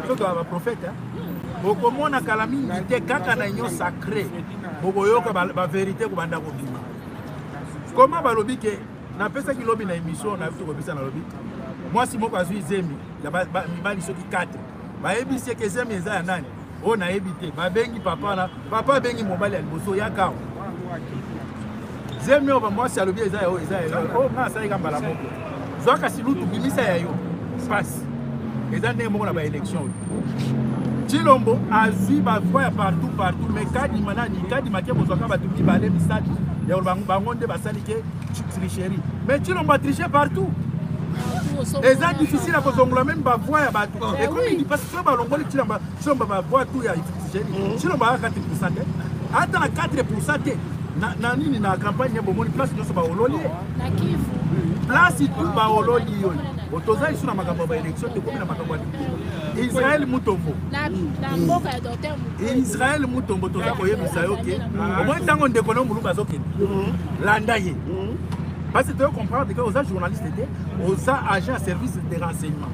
C'est que le prophète, au comment on a calamine était caca na union sacrée. Boboyoka la vérité pour Bandaga. Comment va lobby que na pesa qui lobby na émission na tout comme ça na lobby. Moi si moi quand je suis zemi, la bali ceux qui 4. Ba ebisi que zemi za nani. On a évité, ma bengi papa là, papa bengi mobile al boso yaka. Zemi oba moi c'est le bien ça oh na ça ikamba la moko. Zoka silutu bimisa ya yo. Passe. Et dans des moments la élection. Chilombo azui ba voix partout mais kadi manani kadi makie bozoka ba tumi balé misali. Ya bangonde basali ke tricherie. Mais Chilombo a triché partout. Et c'est difficile à cause même ba voix ya bato. Et comme il dit parce que ba longoli Chilombo ba voix tout ya tricherie. Chilombo a 4%. Attends na 4% na nini na campagne ya bomoni place de ba ololi. Na Kivu. Place tout ba ololi yo. Otoza isu na makambo ba élection te comme na makambo ya Israël Mutombo. Na mboka ya docteur Mutombo. Israël Mutombo toza koyebisa yo ke. Au moins tango ndeko mulu bazoke. Landa ye. Parce que tu dois comprendre que aux journalistes étaient aux agents service de renseignement.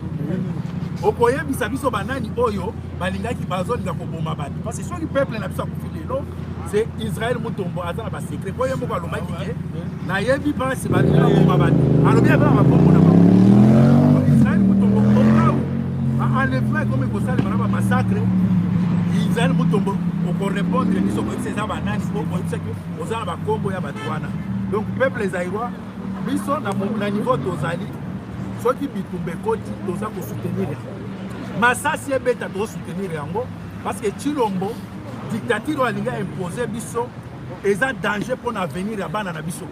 Au koye bisabiso banani oyo balingaki bazoni ga koboma bati. Parce que soit le peuple na biso kufile lo c'est Israël Mutombo azala ba secret. Koye moko alobaki ke na yebi ba se balingaki koboma bati. Alobi ba makombo na ba. Israël Mutombo a enlevé comme ko sala bana massacre. Israël Mutombo ko répondre biso ko c'est za banani ko ko c'est que ozala ba kombo ya batwana. donc peuple zaïrois biso na niveau tozali soki bitumba ekoti toza kosoutenir masasi ebeta tozosoutenir yango parce que Tshilombo dictature alingi impose biso eza danger mpona avenir ya bana na biso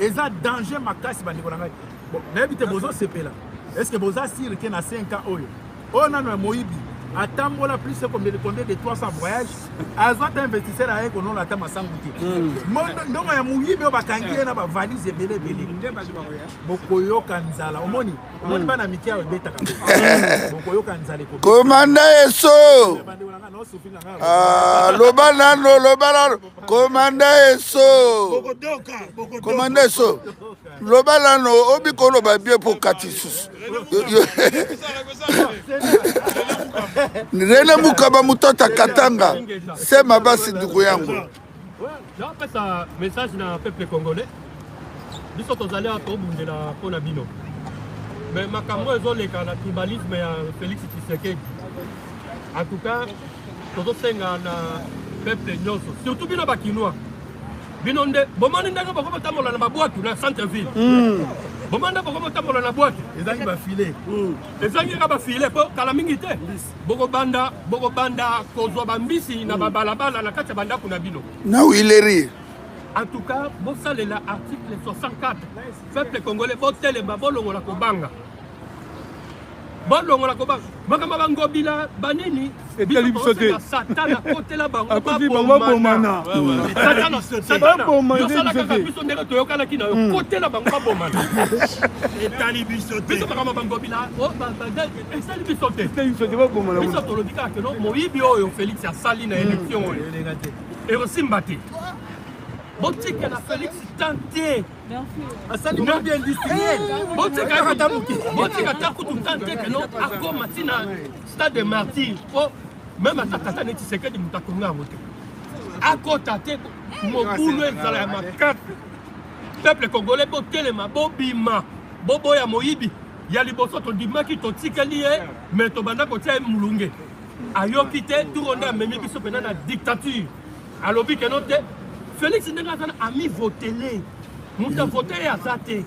eza danger makasi bandeko na ngai bon nayebi te bozosepela est ce que boza sire ke na 5 ans oyo nano ya moyibi atambola plus combien de 300 voyages azwa ta investisseur aye konola ata masangu te ndongo ya moyibi oyo bakangi ye na bavalise ebele bokoyoka nzala omoni bana mike ayo ebetaka bokoyoka nzala komanda eso loba nano komanda eso loba nano obikoloba bie po kati susu Rene Mukaba Mutota Katanga, c'est ma base du Goyango. Après ça, message dans le peuple congolais. Nous sommes allés à Toboun de la Ponabino. Mais ma caméra est les cas tribalisme et Félix Tshisekedi. En tout cas, nous sommes dans le peuple nyonso. Surtout Bino Bakinois. Bino Nde, Bomane Ndaga Bakoma Tamola na Babouatou, dans le centre-ville. Bomanda Bakoma Tamola na Boatou. Les amis bafilés. Les amis bafilés pour Kalamingité. Bogobanda, Kozwa Bambisi, na Babalabala, na Katia Banda Kunabino. Na Willery. En tout cas, bon ça c'est l'article 64. Peuple congolais, bon tel et babolongo la Kobanga. Bolongo la Kobanga. Makama Bangobila, Banini. Et quel il sautait. Satan à côté là-bas. À côté Bangobomana. Satan. Yo sala kaka biso ndeko toyokana kina côté là Bangobomana. Et talibi sauté. Biso Makama Bangobila. Oh bagage. Et talibi sauté. Talibi Bangobomana. Biso tolobika que non moyibi oyo Félix ya sali na élection oyo. Et aussi Mbaté. Botique na Félix tenté. Asali mobile industriel. Botique à Katamuki. Botique à Takutu tenté que non ako matina stade de martyr. Oh même à Tata ne Tshisekedi mutakonga moto. Ako tate mobulu ezala ya makate. Peuple congolais botelema bobima. Bobo ya moyibi. Ya liboso to dimaki to tikeli mais to banda ko tia mulunge. Ayoki te turonda memi biso pena na dictature. Alobi que non te Félix Ndengazana a mis voté. Nous avons voté à Zate.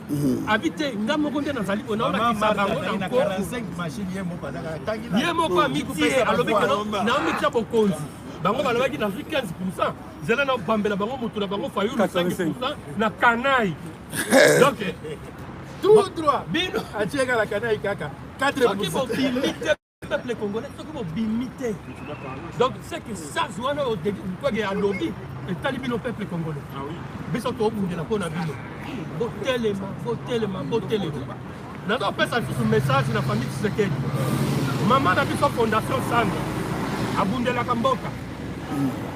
Habité, nous avons voté dans Zali. On a dit ça va encore 45 machines. Il y a mon amitié. Alors, nous avons mis ça pour cause. Bango va le dans 15%. Zela na Bambela Bango Moutoula Bango Fayou 5% na Canaille. Donc, tout droit. Bino, à Tchèque à la Canaille Kaka. 4%. Peuple congolais, ce que vous bimitez. Donc, c'est que ça, Zouana, au début, quoi qu'il y a un lobby, et talibino peuple congolais. Ah oui. Mais surtout au bout de la Ponabino. Botelema. Nous avons fait un message de la famille Tshisekedi. Maman a vu sa fondation Sandra. À Bundela Kamboka.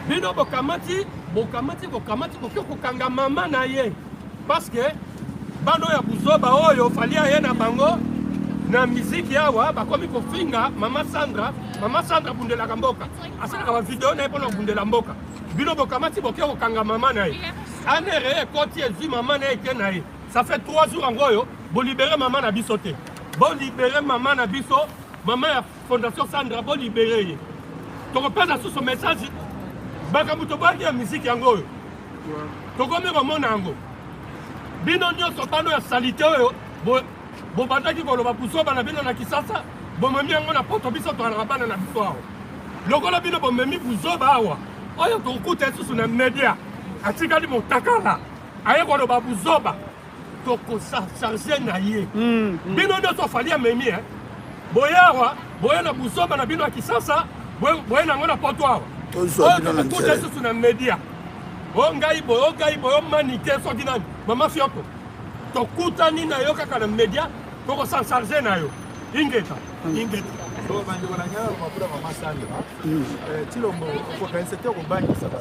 Bino Bokamati, Bokanga maman na ye. Parce que, Bano ya Buzoba, Oyo, Falia Yena Bango. Na miziki yawa bakomi kofinga mama Sandra Bundela Kamboka asaka ba vidéo na epona Bundela Mboka bino bokamati boke kokanga mama na ye anere koti ezi mama na ye na ye ça fait 3 jours ngoyo bo libérer mama na biso te bo libérer mama na biso mama ya fondation Sandra bo libérer ye to repasa sur ce message bakamuto baki ya miziki ngoyo to komi komona ngo bino nyonso pano ya salité oyo bo bandaki koloba buzoba na bino na Kisasa bo memi yango na poto biso to na bana na biso awa lokola bino bo memi buzoba awa oyo to kuta susu na media atikali motakala aye koloba buzoba to ko charger na ye bino ndo to falia memi boya na buzoba na bino na Kisasa boya na ngona poto awa oyo to kuta susu na media ngai boyo manike so dinani mama fioko to kuta ni na yo kaka na media Koko sans charger na yo. Ingeta. So bandi wananya mapura mama Sandra. Tshilombo kwa kansete ko bangi sasa.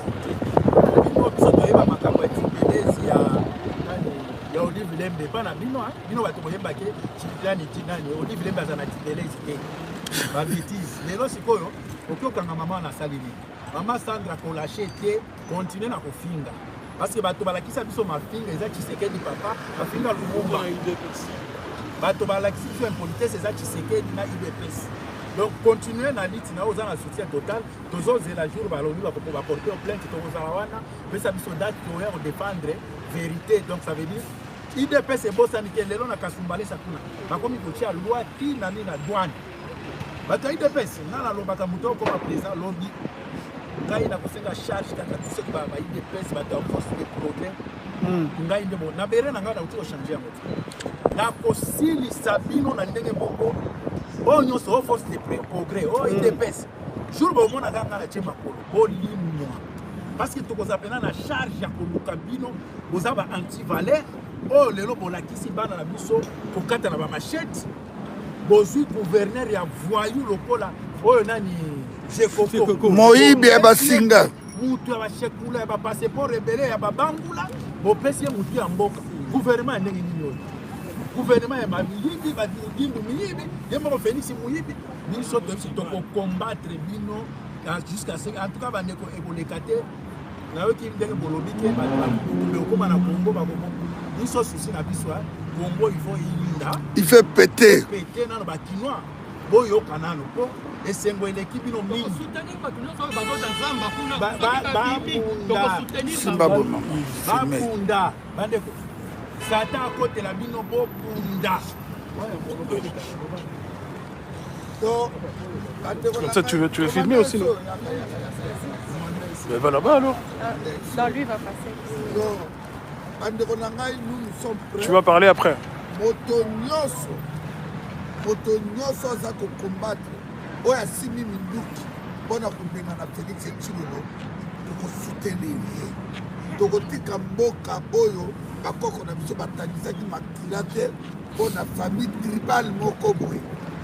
Bino biso toyeba makambo ya tibelezi ya Olive Lembe pana bino bato boyeba ke chilani tinani Olive Lembe azana tibelezi te. Ba bêtise. Lelo sikoyo okokanga mama na salini. Mama Sandra ko lâcher te continuer na kofinga. Parce que bato balakisa biso mafinga eza Tshisekedi papa mafinga Lumumba. Bato balakisi biso impolitesse eza Tshisekedi na IDPS. Donc, continuez dans l'île, nous avons un soutien total. Tous les jours, nous allons porter plainte, mais ça nous date pour défendre la vérité. Donc, ça veut dire, IDP, c'est beau, ça n'est pas Kasumbalé Sakuna. Comme il y a loi qui n'a pas de douane. Mais IDP, c'est un président, lobby. Quand il a fait la charge, il a tout ce qui va IDP, c'est un force de progrès. Ngai ndebo na bere na ngada utiko changer moto na kosili sabino na ndenge moko onyo so force de progrès o IDPS jour bo mona ganga na chema kolo bolimwa parce que tokoza pena na charge ya koluka bino bozaba anti-valeur o lelo bolakisi bana na biso kokata na ba machette bozui gouverneur ya voyou lokola oyo nani Jekoko Moyibi ya basinga mutu ya bashekula ya bapaseport rebele ya babangula bopesi mutu ya mboka gouvernement ndenge nini oyo gouvernement ya mayibi badindu miyibi yemoko Félix Muyibi biso toko combattre bino jusqu'à ce en tout cas bandeko ekoleka te nayoki ndenge bolobi ke bakoma na Congo bakoma biso susi na biso Congo il faut ilinda il fait péter nano bakinois boyoka nano po esengo eleki bino mingi bapunda bandeko sata akotela bino bopunda. Comme ça, tu veux filmer aussi, non? Mais va là-bas alors. Non, lui va passer. Tu vas parler après. Moto nyonso aza kokombattre oyo asimi minduki mpona kobenga na Félix Tshilolo tokosoutenir ye tokotika mboka oyo bakoko na biso batandisaki makila te mpona famille tribale moko boye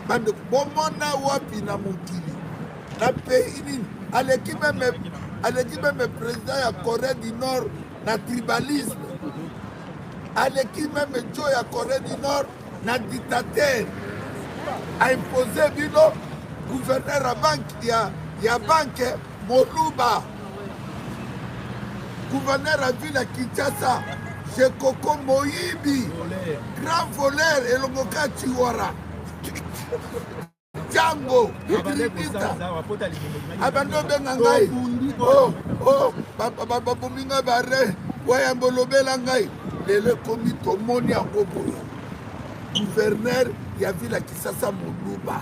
bande bomona wapi na mokili na pays nini aleki meme président ya Corée du Nord na tribalisme aleki meme Joe ya Corée du Nord na dictateur a imposé bino gouverneur ya banque Moluba gouverneur à ville à Kinshasa Jekoko Moyibi grand voleur elongoka Chiwara Django Limita abando benga ngai babuminga bare wayambolobela ngai lelo komi tomoni yango boye gouverneur ya ville à Kinshasa Moluba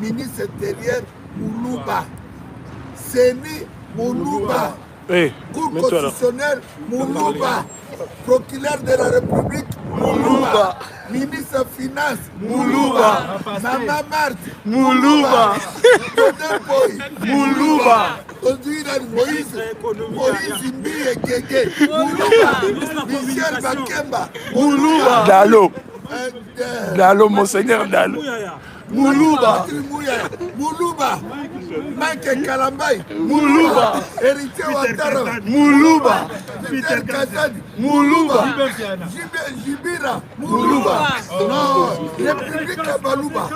ministre intérieur Moluba Seni Moluba Cour constitutionnelle Moluba procureur de la République Moluba ministre finance Moluba Mama Marthe Moluba Boy Moluba Moïse Mbiye Gege Moluba Michel Bakemba Moluba Dalo, monseigneur Dalo. Moluba Mike Kalambay Moluba Héritier Ouattara Moluba Peter Kazadi Moluba Jibira Moluba non République ya Baluba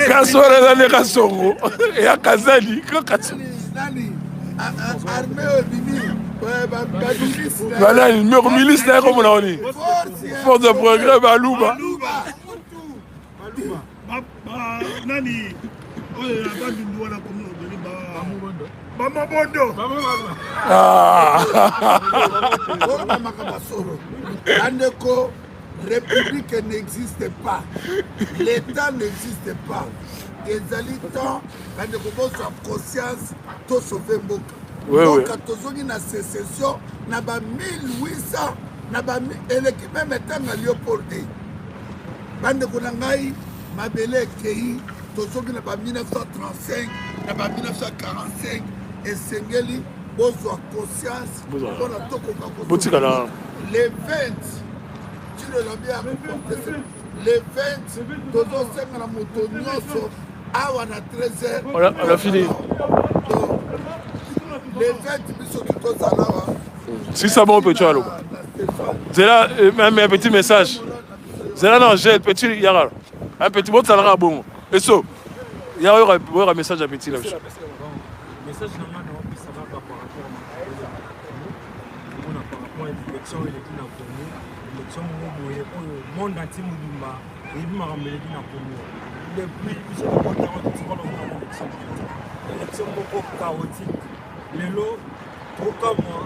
Kasora na le Kasongo ya Kazali armée voilà, il me ministère comme on dit. Force de progrès, Balouba. Nani, Bamabondo. Andeko, République n'existe pas. L'État n'existe pas. Les habitants, quand ils ont conscience, tout sauver Mboka. Donc, quand ils ont une sécession, il y a 1800, et l'équipe même est à Léopold. Quand ils ont Mabele Kei, tous ont 1935, 1945, et Sengeli, ils ont conscience. Les 20, tu le l'as bien raconté, les 20, tous ont 5 à la moto. Ah, on a 13 heures. On a fini. Les 20 minutes, si ça va, on peut tuer à l'eau. C'est là, même un petit message. C'est là, non, j'ai un petit yara. Un petit mot, ça sera bon. Et ça, il y aura un message à petit là. élection eleki na Congo élection moko boye oyo monde entier mobimba eyebi makambo eleki na Congo depuis biso tokotanga totikolonga na élection moko chaotique lelo tokamwa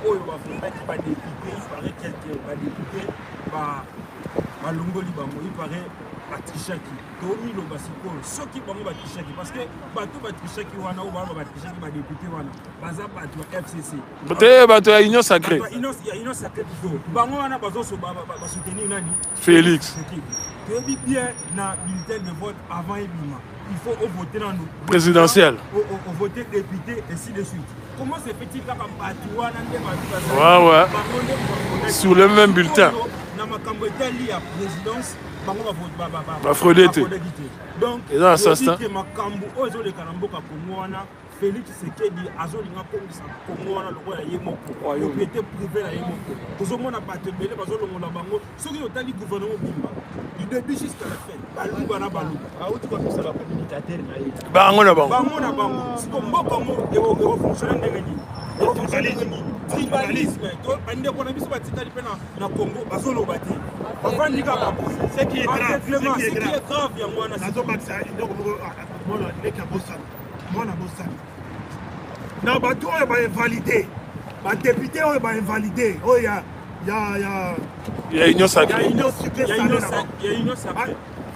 oyo bafundaki badepute ipare quelque badepute balongoli bango ipare batrichaki tomiloba sikoyo soki bango batrichaki parce que bato batrichaki wana oyo bana batrichaki badepute wana baza bato ya FCC te bato ya union sacrée ya union sacrée plutôt bango wana basoutenir nani Félix toyebi bien na bulletin de vote avant ebima il faut voter dans nous présidentiel voter député ainsi de suite. Comment se fait-il kaka bato wana nde ouais sur le même bulletin na makambo etali ya présidence bango bafraude te donc et dans ce instant makambo oyo ezoleka na mboka Congo wana Félix Tshisekedi azolinga komisa Congo wana lokola ye moko propriété privée na ye moko tozomona bato ebele bazolongola bango soki otali gouvernement bimba du début jusqu'à la fin baluba na baluba auti komisa bacommunicateur na ye bango na bango siko mboka ngo efonctionne ndenge nini tribalisme bandeko na biso batikali mpe na Congo bazoloba te bafandi kaka ce qui est grave yango wana mwana bosani na bato oyo bainvalide badepute oyo bainvalide oyo ya union sacrée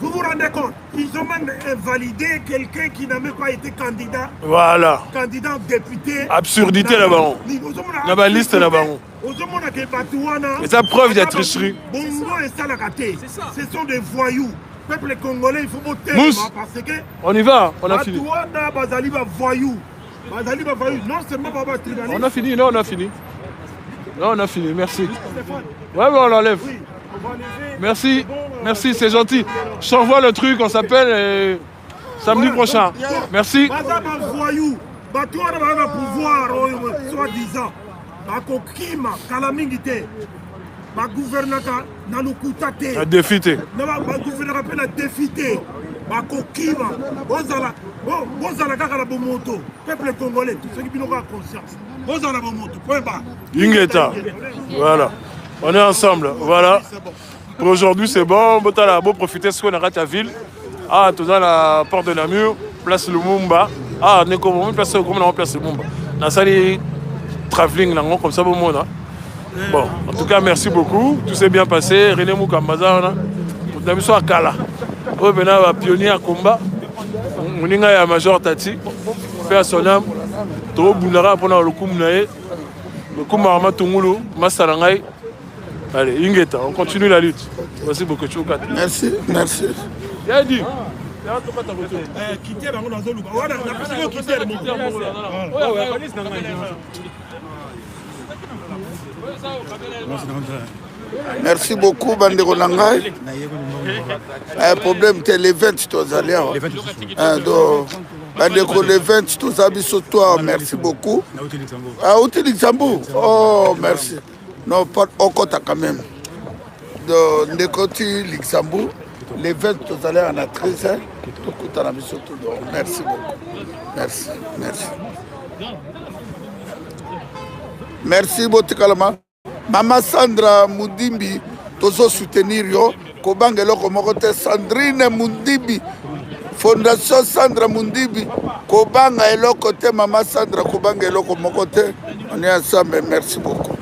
vous vous rendez compte ils ont même invalidé quelqu'un qui n'a même pas été candidat voilà candidat député absurdité na bango na baliste na bango ozomona ke bato wana eza preuve de tricherie bongo esalaka te ce sont des voyous peuple congolais il faut voter parce que on y va on a fini bazali ba voyous non seulement ba tribunal on a fini non on a fini merci ouais on l'enlève merci merci c'est gentil je t'envoie le truc on s'appelle samedi prochain merci baza ba voyous bato wana ba pouvoir soi-disant bakokima kala mingi te bagouvernaka na lokuta te na défi te bagouvernaka mpe na défi te bakokima bozala kaka na bomoto peuple congolais soki bino kaka conscience bozala na bomoto point bas Ingeta voilà on est ensemble voilà pour aujourd'hui c'est bon botala beau profiter ce qu'on a raté à ville tout dans la porte de Namur place Lumumba on est comme place comme on place Lumumba na sali travelling là comme ça bon monde bon, en tout cas, merci beaucoup. Tout s'est bien passé. René Moukambaza, on a mis ça à Kala. On a pionnier à combat. On a un major Tati. Fait à son âme. Trop bounara pour le coup mnae. Le coup marama tungulu. Masarangai. Allez, Ingeta, on continue la lutte. Merci beaucoup. Merci. Y'a dit. Quitter la zone. Voilà, la personne qui quitte le monde. Merci beaucoup bandeko na ngai problème c'est les 20 tozali donc bandeko les 20 tozabi surtout merci beaucoup outi Luxembourg oh merci non pas okota quand même donc ndeko ti Luxembourg les 20 tozali na 13 tokutana biso tout donc merci beaucoup merci botikalama Mama Sandra Mundimbi tozo soutenir yo kobanga eloko moko te Sandrine Mundimbi Fondation Sandra Mundimbi kobanga eloko te Mama Sandra kobanga eloko moko te on est ensemble merci beaucoup